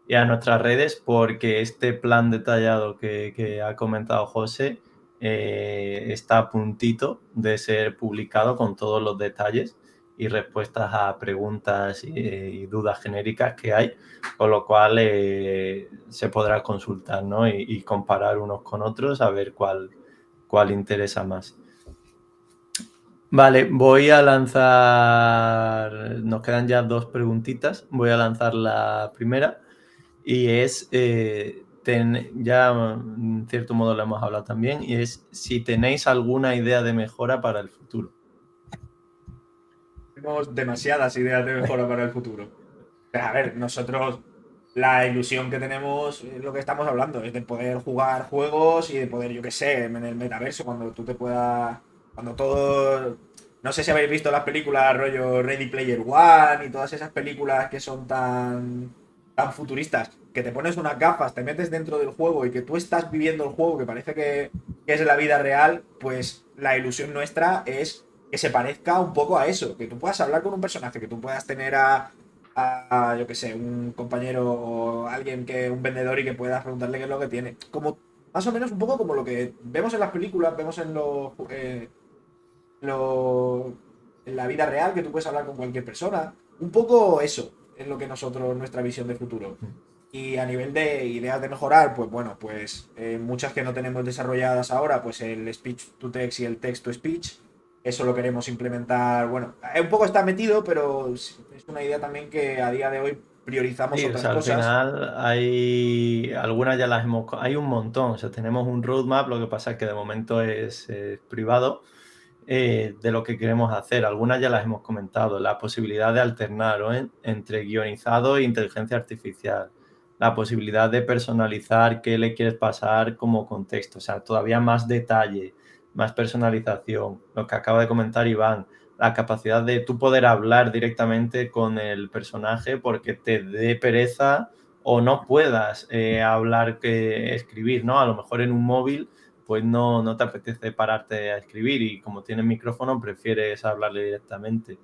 y a nuestras redes, porque este plan detallado que ha comentado José está a puntito de ser publicado con todos los detalles y respuestas a preguntas y dudas genéricas que hay, con lo cual se podrá consultar, ¿no? y comparar unos con otros a ver cuál interesa más. Vale, voy a lanzar, nos quedan ya 2 preguntitas, voy a lanzar la primera y es, ya en cierto modo lo hemos hablado también, y es si tenéis alguna idea de mejora para el futuro. Tenemos demasiadas ideas de mejora para el futuro. Pero, a ver, nosotros la ilusión que tenemos es lo que estamos hablando, es de poder jugar juegos y de poder, yo qué sé, en el metaverso, cuando tú te puedas. Cuando todo. No sé si habéis visto las películas rollo Ready Player One y todas esas películas que son tan futuristas, que te pones unas gafas, te metes dentro del juego y que tú estás viviendo el juego que parece que es la vida real, pues la ilusión nuestra es que se parezca un poco a eso, que tú puedas hablar con un personaje, que tú puedas tener yo que sé, un compañero o alguien un vendedor y que puedas preguntarle qué es lo que tiene. Como, más o menos un poco como lo que vemos en las películas, vemos en la vida real, que tú puedes hablar con cualquier persona. Un poco eso es lo que nuestra visión de futuro. Y a nivel de ideas de mejorar, pues bueno, pues muchas que no tenemos desarrolladas ahora, pues el speech to text y el text to speech, eso lo queremos implementar. Bueno, un poco está metido, pero es una idea también que a día de hoy priorizamos Sí, otras al cosas. final hay algunas ya hay un montón, o sea, tenemos un roadmap, lo que pasa es que de momento es privado, de lo que queremos hacer. Algunas ya las hemos comentado, la posibilidad de alternar entre guionizado e inteligencia artificial, la posibilidad de personalizar qué le quieres pasar como contexto, o sea, todavía más detalle, más personalización, lo que acaba de comentar Iván, la capacidad de tú poder hablar directamente con el personaje porque te dé pereza o no puedas hablar que escribir, ¿no? A lo mejor en un móvil pues no te apetece pararte a escribir y como tienes micrófono prefieres hablarle directamente.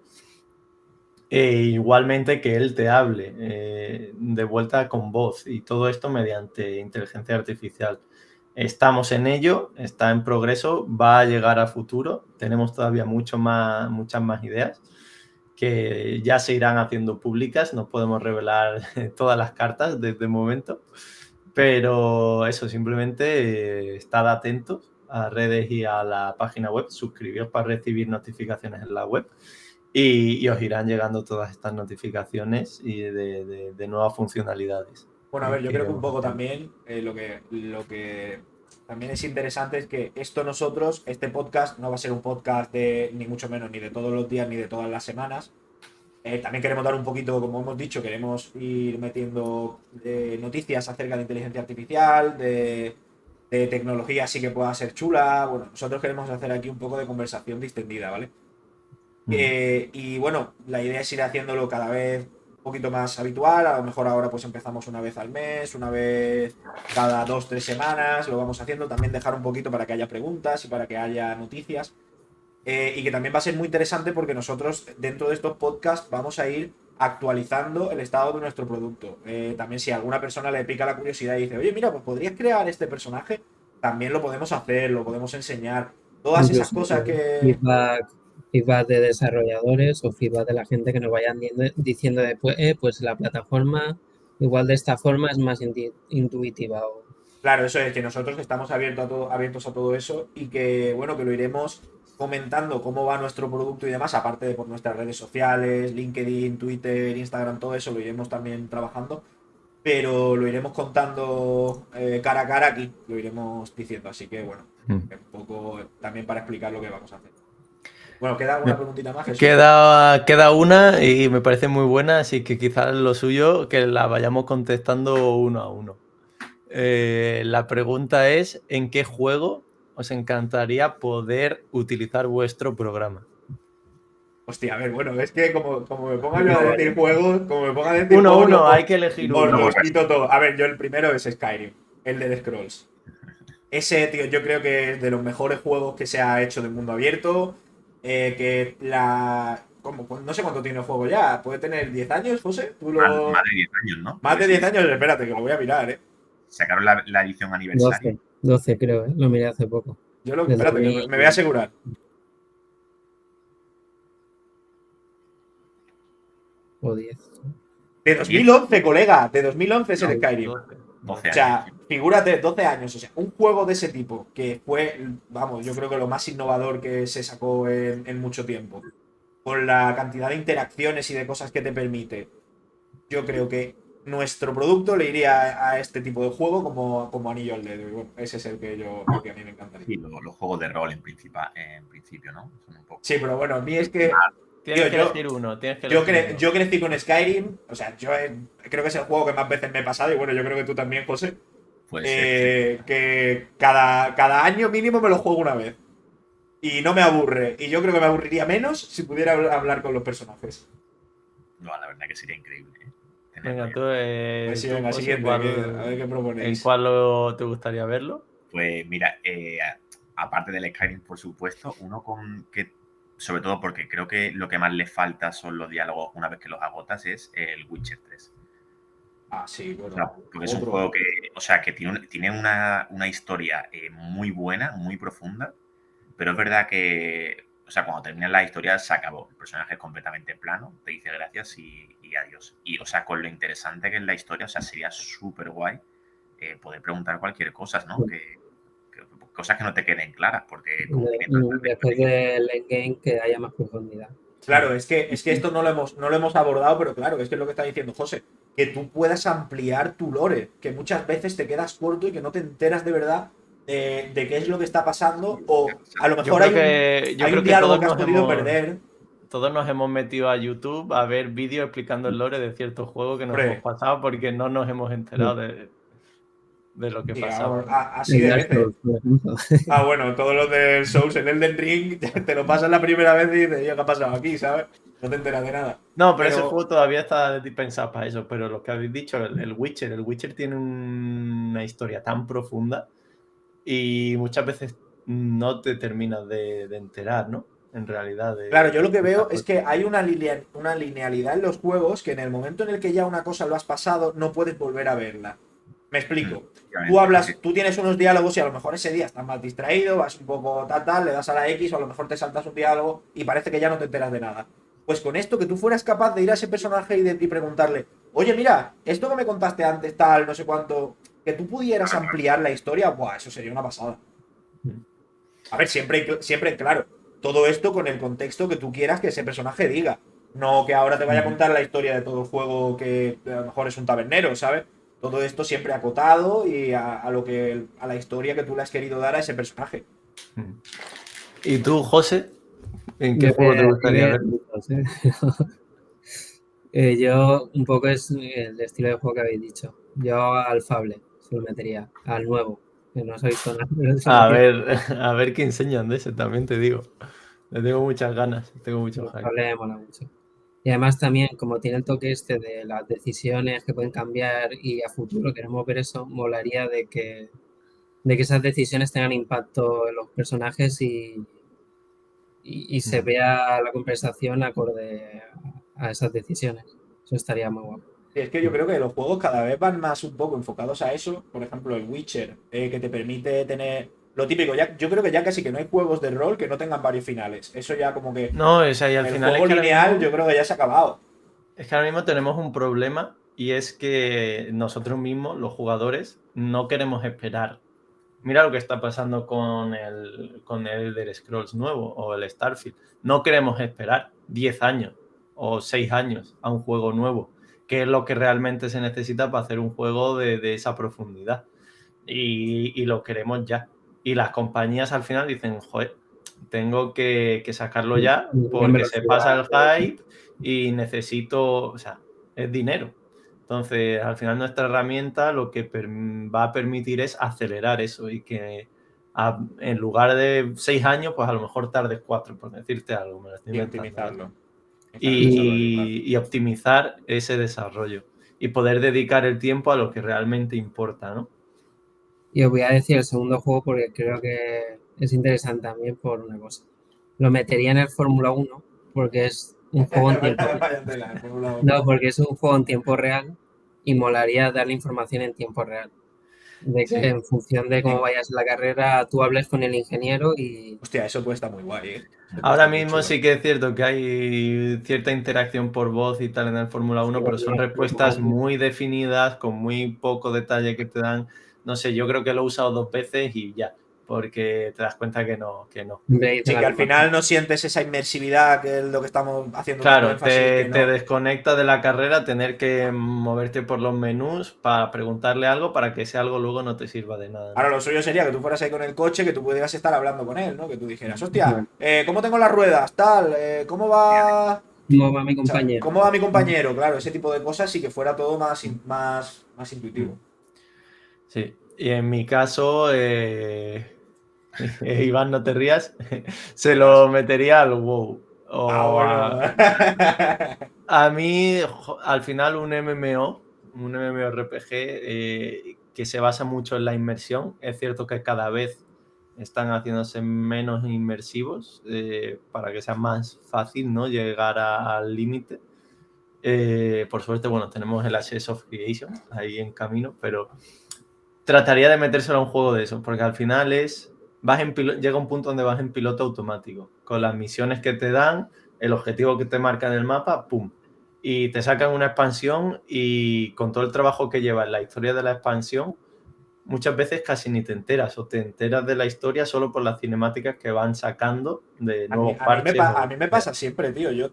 Igualmente que él te hable de vuelta con voz y todo esto mediante inteligencia artificial. Estamos en ello, está en progreso, va a llegar a futuro, tenemos todavía muchas más ideas que ya se irán haciendo públicas, no podemos revelar todas las cartas desde el momento, pero eso, simplemente estad atentos a redes y a la página web, suscribiros para recibir notificaciones en la web y os irán llegando todas estas notificaciones y de nuevas funcionalidades. Bueno, a ver, yo creo que un poco también lo que también es interesante es que este podcast no va a ser un podcast de ni mucho menos ni de todos los días ni de todas las semanas. También queremos dar un poquito, como hemos dicho, queremos ir metiendo noticias acerca de inteligencia artificial, de tecnología así que pueda ser chula. Bueno, nosotros queremos hacer aquí un poco de conversación distendida, ¿vale? Y bueno, la idea es ir haciéndolo cada vez un poquito más habitual. A lo mejor ahora pues empezamos una vez al mes, una vez cada 2 o 3 semanas, lo vamos haciendo. También dejar un poquito para que haya preguntas y para que haya noticias. Y que también va a ser muy interesante porque nosotros dentro de estos podcasts vamos a ir actualizando el estado de nuestro producto. También si a alguna persona le pica la curiosidad y dice, oye, mira, pues podrías crear este personaje, también lo podemos hacer, lo podemos enseñar. Todas esas Incluso cosas que... feedback de desarrolladores o feedback de la gente que nos vayan diciendo después, pues la plataforma igual de esta forma es más intuitiva. Claro, eso es, que nosotros estamos abiertos a todo eso y que, bueno, que lo iremos comentando cómo va nuestro producto y demás, aparte de por nuestras redes sociales, LinkedIn, Twitter, Instagram, todo eso lo iremos también trabajando, pero lo iremos contando cara a cara aquí, lo iremos diciendo, así que, bueno, un poco también para explicar lo que vamos a hacer. Bueno, ¿queda alguna preguntita más, Jesús? Queda una y me parece muy buena, así que quizás lo suyo que la vayamos contestando uno a uno. La pregunta es, ¿en qué juego os encantaría poder utilizar vuestro programa? Hostia, a ver, bueno, es que como me ponga yo a decir juegos, Uno, hay que elegir uno. Os quito todo. A ver, yo el primero es Skyrim, el de The Scrolls. Ese, tío, yo creo que es de los mejores juegos que se ha hecho de mundo abierto. No sé cuánto tiene el juego ya. ¿Puede tener 10 años, José? Más de 10 años, ¿no? Más de 10 años, espérate, que lo voy a mirar, Sacaron la edición aniversario. 12 creo, lo miré hace poco. Espérate, que me voy a asegurar. O 10. De 2011, colega, de 2011 es el Skyrim. 12 O sea, años. figúrate, 12 años. O sea, un juego de ese tipo, que fue, vamos, yo creo que lo más innovador que se sacó en mucho tiempo. Con la cantidad de interacciones y de cosas que te permite. Yo creo que nuestro producto le iría a este tipo de juego como anillo al dedo. Y bueno, ese es el que a mí me encantaría. Sí, los juegos de rol en principio, ¿no? Son un poco... Sí, pero bueno, a mí es que... Tienes que elegir uno. Yo crecí con Skyrim, o sea, yo creo que es el juego que más veces me he pasado y bueno, yo creo que tú también, José. Puede ser. Que cada año mínimo me lo juego una vez. Y no me aburre. Y yo creo que me aburriría menos si pudiera hablar con los personajes. No, la verdad que sería increíble. Venga, tú, Pues sí, venga, siguiente. A ver qué proponéis. ¿En cuál te gustaría verlo? Pues mira, aparte del Skyrim, por supuesto, uno con que, sobre todo porque creo que lo que más le falta son los diálogos una vez que los agotas, es el Witcher 3. Ah, sí, bueno. O sea, porque es un juego que tiene una historia muy buena, muy profunda, pero es verdad que, o sea, cuando termina la historia se acabó. El personaje es completamente plano, te dice gracias y adiós. Y, o sea, con lo interesante que es la historia, o sea, sería súper guay poder preguntar cualquier cosa, ¿no? Cosas que no te queden claras, porque después del endgame que haya más profundidad. Claro, es que esto no lo hemos abordado, pero claro, es que es lo que está diciendo José, que tú puedas ampliar tu lore, que muchas veces te quedas corto y que no te enteras de verdad de qué es lo que está pasando, o a lo mejor hay un diálogo que has podido perder. todos nos hemos metido a YouTube a ver vídeos explicando el lore de ciertos juegos que nos Hombre. hemos pasado porque no nos hemos enterado de lo que Y pasaba. así El de Dark veces. Souls, por ejemplo. Bueno, todo lo del Souls en Elden Ring, te lo pasas la primera vez y dices, "Yo, ¿qué ha pasado aquí?", ¿sabes? No te enteras de nada. No, pero ese juego todavía está pensado para eso. Pero lo que habéis dicho, el Witcher tiene una historia tan profunda y muchas veces no te terminas de enterar, ¿no? En realidad. Claro, yo lo que veo es que hay una linealidad en los juegos que en el momento en el que ya una cosa lo has pasado, no puedes volver a verla. Me explico. Tú tienes unos diálogos y a lo mejor ese día estás más distraído, vas un poco tal, le das a la X o a lo mejor te saltas un diálogo y parece que ya no te enteras de nada. Pues con esto, que tú fueras capaz de ir a ese personaje y preguntarle, oye, mira, esto que me contaste antes, tal, no sé cuánto, que tú pudieras ampliar la historia, ¡buah! Eso sería una pasada. A ver, siempre, claro, todo esto con el contexto que tú quieras que ese personaje diga. No que ahora te vaya a contar la historia de todo el juego que a lo mejor es un tabernero, ¿sabes? Todo esto siempre acotado y a la historia que tú le has querido dar a ese personaje. ¿Y tú, José? ¿En qué juego te gustaría ver? Yo un poco es el estilo de juego que habéis dicho. Yo al Fable se lo metería, al nuevo, que no os he visto nada. A ver qué enseñan de ese, también te digo. Le tengo muchas ganas, tengo mucho hype. Fable me mola mucho. Y además también, como tiene el toque este de las decisiones que pueden cambiar y a futuro queremos ver eso, molaría de que esas decisiones tengan impacto en los personajes y se vea la conversación acorde a esas decisiones. Eso estaría muy guapo. Sí, es que yo creo que los juegos cada vez van más un poco enfocados a eso. Por ejemplo, el Witcher, que te permite tener lo típico. Yo creo que ya casi que no hay juegos de rol que no tengan varios finales. Eso ya como que No, es ahí al el final. juego Es que lineal yo creo que ya se ha acabado. Es que ahora mismo tenemos un problema y es que nosotros mismos, los jugadores, no queremos esperar. Mira lo que está pasando con el Elder Scrolls nuevo o el Starfield. No queremos esperar 10 años o 6 años a un juego nuevo, que es lo que realmente se necesita para hacer un juego de esa profundidad. Y lo queremos ya. Y las compañías al final dicen, joder, tengo que sacarlo ya porque se pasa el hype y necesito, o sea, es dinero. Entonces, al final nuestra herramienta lo que va a permitir es acelerar eso y que en lugar de 6 años, pues a lo mejor tardes 4, por decirte algo. Me lo estoy Y inventando, optimizarlo. y optimizar ese desarrollo y poder dedicar el tiempo a lo que realmente importa, ¿no? Y os voy a decir el segundo juego porque creo que es interesante también por una cosa. Lo metería en el Fórmula 1 porque es un juego en tiempo real. No, porque es un juego en tiempo real y molaría darle información en tiempo real. De que en función de cómo vayas en la carrera, tú hables con el ingeniero y... Hostia, eso puede estar muy guay, ¿eh? Ahora mismo sí que es cierto que hay cierta interacción por voz y tal en el Fórmula 1, pero son respuestas muy definidas, con muy poco detalle que te dan. No sé, yo creo que lo he usado 2 veces y ya, porque te das cuenta que no. Sí, que al final no sientes esa inmersividad que es lo que estamos haciendo. Claro, te desconecta de la carrera tener que moverte por los menús para preguntarle algo para que ese algo luego no te sirva de nada, ¿no? Ahora lo suyo sería que tú fueras ahí con el coche, que tú pudieras estar hablando con él, ¿no? Que tú dijeras, hostia, ¿cómo tengo las ruedas? Tal, ¿cómo va mi compañero? ¿Cómo va mi compañero? Claro, ese tipo de cosas sí que fuera todo más intuitivo. Sí, y en mi caso, Iván, no te rías, se lo metería al WoW. A mí, al final, un MMORPG que se basa mucho en la inmersión. Es cierto que cada vez están haciéndose menos inmersivos para que sea más fácil, ¿no?, llegar al límite. Por suerte, bueno, tenemos el Access of Creation ahí en camino, pero trataría de metérselo a un juego de eso, porque al final llega un punto donde vas en piloto automático, con las misiones que te dan, el objetivo que te marca en el mapa, ¡pum! Y te sacan una expansión y con todo el trabajo que lleva en la historia de la expansión, muchas veces casi ni te enteras o te enteras de la historia solo por las cinemáticas que van sacando de nuevos parches. A mí me pasa siempre, tío. Yo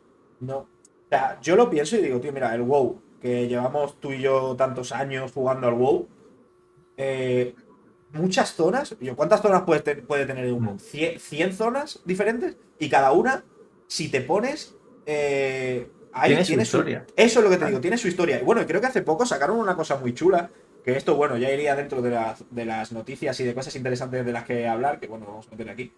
lo pienso y digo, tío, mira, el WoW, que llevamos tú y yo tantos años jugando al WoW, muchas zonas. ¿Cuántas zonas puede tener un WoW? 100 zonas diferentes y cada una, si te pones, Tiene su historia. Eso es lo que te digo, tiene su historia. Y bueno, creo que hace poco sacaron una cosa muy chula, que esto, bueno, ya iría dentro de las noticias y de cosas interesantes de las que hablar, que bueno, vamos a meter aquí.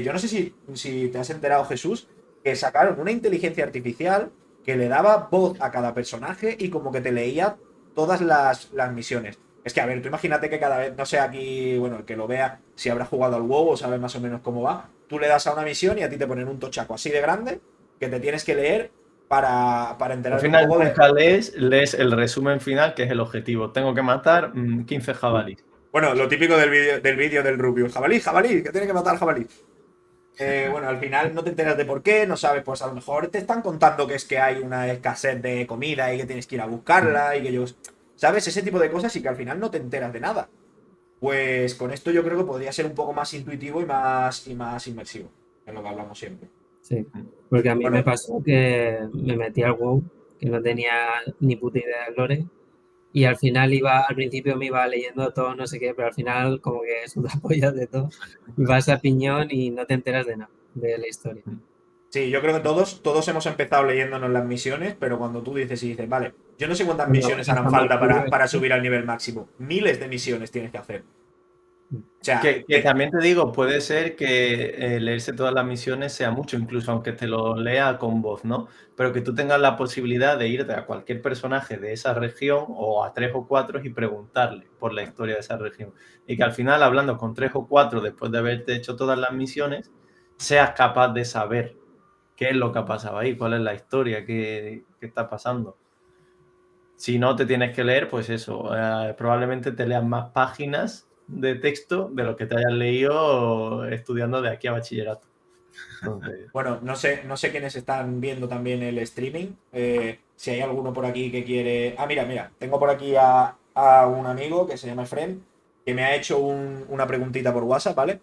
Yo no sé si te has enterado, Jesús, que sacaron una inteligencia artificial que le daba voz a cada personaje y como que te leía todas las misiones. Es que, a ver, tú imagínate que cada vez, no sé, aquí, bueno, el que lo vea, si habrá jugado al WoW o sabe más o menos cómo va, tú le das a una misión y a ti te ponen un tochaco así de grande que te tienes que leer para Al enterarte un final poco de... nunca lees el resumen final, que es el objetivo. Tengo que matar 15 jabalíes. Bueno, lo típico del vídeo del Rubius. Jabalí, jabalí, que tiene que matar jabalí. Bueno, al final no te enteras de por qué, no sabes, pues a lo mejor te están contando que es que hay una escasez de comida y que tienes que ir a buscarla y que ellos... ¿Sabes? Ese tipo de cosas y que al final no te enteras de nada. Pues con esto yo creo que podría ser un poco más intuitivo y más inmersivo, que es lo que hablamos siempre. Sí, porque a mí Bueno. me pasó que me metí al WoW, que no tenía ni puta idea del lore, y al final al principio me iba leyendo todo, no sé qué, pero al final como que es una polla de todo. Vas a piñón y no te enteras de nada, de la historia. Sí, yo creo que todos hemos empezado leyéndonos las misiones, pero cuando tú dices, vale, yo no sé cuántas Cuando misiones vas harán a falta Martirio, para subir al nivel máximo. Miles de misiones tienes que hacer. O sea, Que también te digo, puede ser que leerse todas las misiones sea mucho, incluso aunque te lo lea con voz, ¿no? Pero que tú tengas la posibilidad de irte a cualquier personaje de esa región o a 3 o 4 y preguntarle por la historia de esa región. Y que al final, hablando con 3 o 4 después de haberte hecho todas las misiones, seas capaz de saber qué es lo que ha pasado ahí, cuál es la historia, qué está pasando. Si no te tienes que leer, pues eso, probablemente te leas más páginas de texto de lo que te hayas leído estudiando de aquí a bachillerato. Entonces, bueno, no sé quiénes están viendo también el streaming. Si hay alguno por aquí que quiere. Ah, mira, tengo por aquí a un amigo que se llama Efren, que me ha hecho una preguntita por WhatsApp, ¿vale?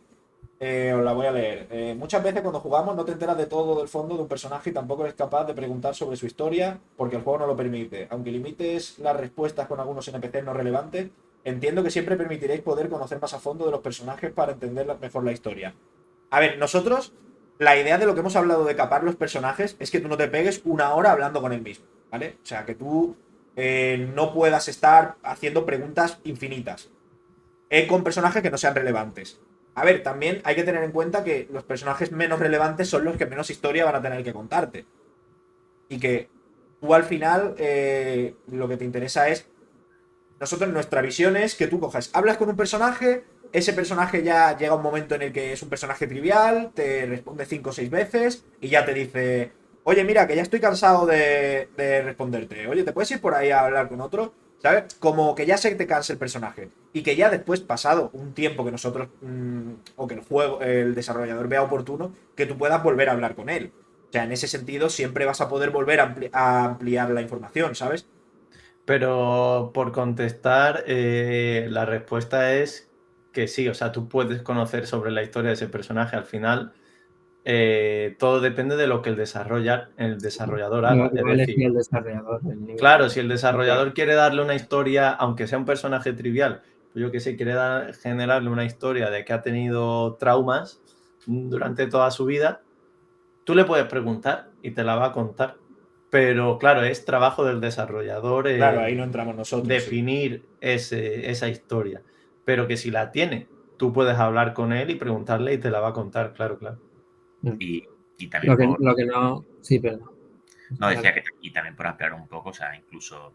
Os la voy a leer. Muchas veces cuando jugamos no te enteras de todo del fondo de un personaje y tampoco eres capaz de preguntar sobre su historia porque el juego no lo permite. Aunque limites las respuestas con algunos NPCs no relevantes, entiendo que siempre permitiréis poder conocer más a fondo de los personajes para entender mejor la historia. A ver, nosotros, la idea de lo que hemos hablado de capar los personajes es que tú no te pegues una hora hablando con él mismo, ¿vale? O sea, que tú no puedas estar haciendo preguntas infinitas con personajes que no sean relevantes. A ver, también hay que tener en cuenta que los personajes menos relevantes son los que menos historia van a tener que contarte. Y que tú al final lo que te interesa es... Nosotros nuestra visión es que tú cojas, hablas con un personaje, ese personaje ya llega un momento en el que es un personaje trivial, te responde 5 o 6 veces y ya te dice, oye, mira, que ya estoy cansado de responderte. Oye, ¿te puedes ir por ahí a hablar con otro? ¿Sabes? Como que ya se te cansa el personaje. Y que ya después, pasado un tiempo que nosotros, o que el desarrollador vea oportuno, que tú puedas volver a hablar con él. O sea, en ese sentido, siempre vas a poder volver a ampliar la información, ¿sabes? pero por contestar, la respuesta es que sí, o sea, tú puedes conocer sobre la historia de ese personaje. Al final, todo depende de lo que el desarrollador haga. Es Igual es decir, el desarrollador. El nivel. claro, si el desarrollador quiere darle una historia, aunque sea un personaje trivial, pues yo que sé, quiere generarle una historia de que ha tenido traumas durante toda su vida, tú le puedes preguntar y te la va a contar. Pero claro, es trabajo del desarrollador Claro, ahí no entramos nosotros, sí. definir esa historia. Pero que si la tiene, tú puedes hablar con él y preguntarle y te la va a contar, claro, claro. Y también Lo que no. Sí, perdón. No, decía que y también por ampliar un poco, o sea, incluso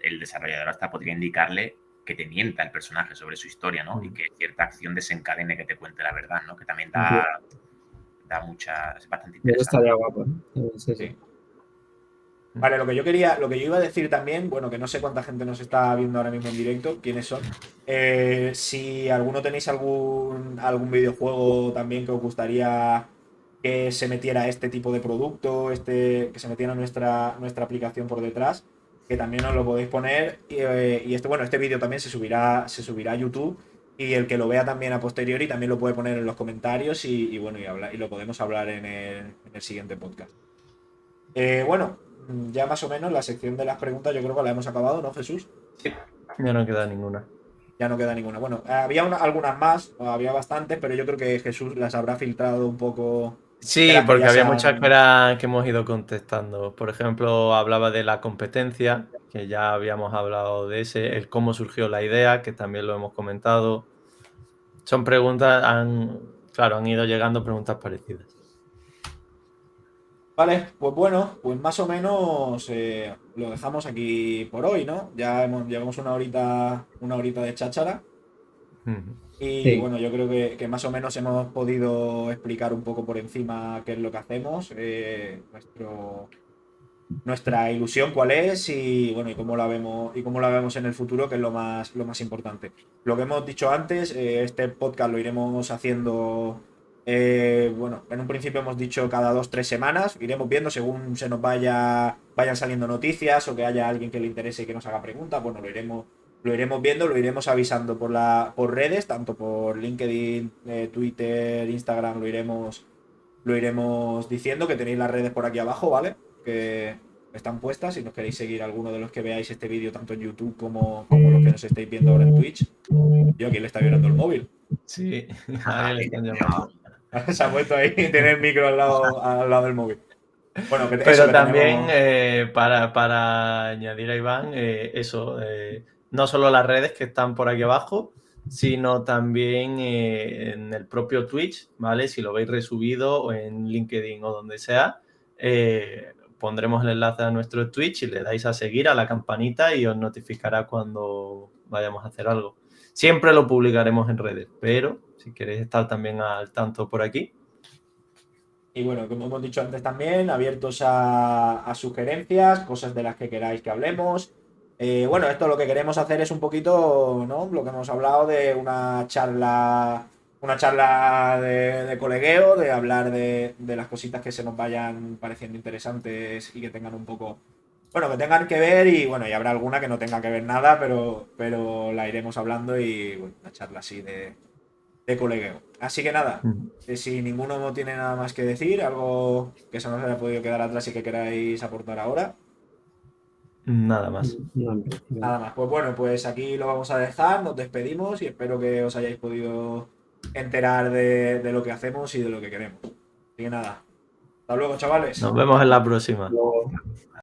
el desarrollador hasta podría indicarle que te mienta el personaje sobre su historia, ¿no? Y que cierta acción desencadene que te cuente la verdad, ¿no? Que también da mucha... Es bastante Eso interesante. estaría guapo, ¿eh? Sí. Sí. Vale, lo que yo iba a decir también, bueno, que no sé cuánta gente nos está viendo ahora mismo en directo, quiénes son. Si alguno tenéis algún videojuego también que os gustaría que se metiera este tipo de producto, que se metiera nuestra aplicación por detrás, que también os lo podéis poner. Y este vídeo también se subirá a YouTube. Y el que lo vea también a posteriori también lo puede poner en los comentarios y lo podemos hablar en el siguiente podcast. Bueno, ya más o menos la sección de las preguntas yo creo que la hemos acabado, ¿no, Jesús? Sí, ya no queda ninguna. Ya no queda ninguna. Bueno, había algunas más, había bastantes, pero yo creo que Jesús las habrá filtrado un poco Sí, de las que porque ya había se muchas han- que hemos ido contestando. Por ejemplo, hablaba de la competencia, que ya habíamos hablado de ese, el cómo surgió la idea, que también lo hemos comentado. Son preguntas, claro, han ido llegando preguntas parecidas. Vale, pues bueno, pues más o menos lo dejamos aquí por hoy, ¿no? Llevamos una horita de cháchara. Ujú. Y Sí, bueno, yo creo que más o menos hemos podido explicar un poco por encima qué es lo que hacemos, nuestra ilusión cuál es y bueno, y cómo la vemos en el futuro, que es lo más importante. Lo que hemos dicho antes, este podcast lo iremos haciendo, bueno, en un principio hemos dicho cada 2, 3 semanas, iremos viendo según se nos vayan saliendo noticias o que haya alguien que le interese y que nos haga preguntas, bueno, lo iremos viendo, lo iremos avisando por redes, tanto por LinkedIn, Twitter, Instagram, lo iremos diciendo, que tenéis las redes por aquí abajo, ¿vale? Que están puestas si nos queréis seguir alguno de los que veáis este vídeo tanto en YouTube como los que nos estáis viendo ahora en Twitch. Yo aquí le está vibrando el móvil. Sí, a él le están llamando. Se ha puesto ahí y tiene el micro al lado del móvil. Bueno, eso Pero que también, tenemos. para añadir a Iván, eso, no solo las redes que están por aquí abajo, sino también en el propio Twitch, ¿vale? Si lo veis resubido o en LinkedIn o donde sea, pondremos el enlace a nuestro Twitch y le dais a seguir a la campanita y os notificará cuando vayamos a hacer algo. Siempre lo publicaremos en redes, pero si queréis estar también al tanto por aquí. Y bueno, como hemos dicho antes también, abiertos a sugerencias, cosas de las que queráis que hablemos. Bueno, esto lo que queremos hacer es un poquito, ¿no? Lo que hemos hablado de una charla de colegueo, de hablar de las cositas que se nos vayan pareciendo interesantes y que tengan un poco, bueno, que tengan que ver y bueno, y habrá alguna que no tenga que ver nada, pero la iremos hablando y bueno, una charla así de colegueo. Así que nada, si ninguno no tiene nada más que decir, algo que se nos haya podido quedar atrás y que queráis aportar ahora, Nada más. no, en principio no. nada más. Pues bueno, pues aquí lo vamos a dejar, nos despedimos y espero que os hayáis podido enterar de lo que hacemos y de lo que queremos. Así que nada, hasta luego, chavales. Nos vemos en la próxima. Luego,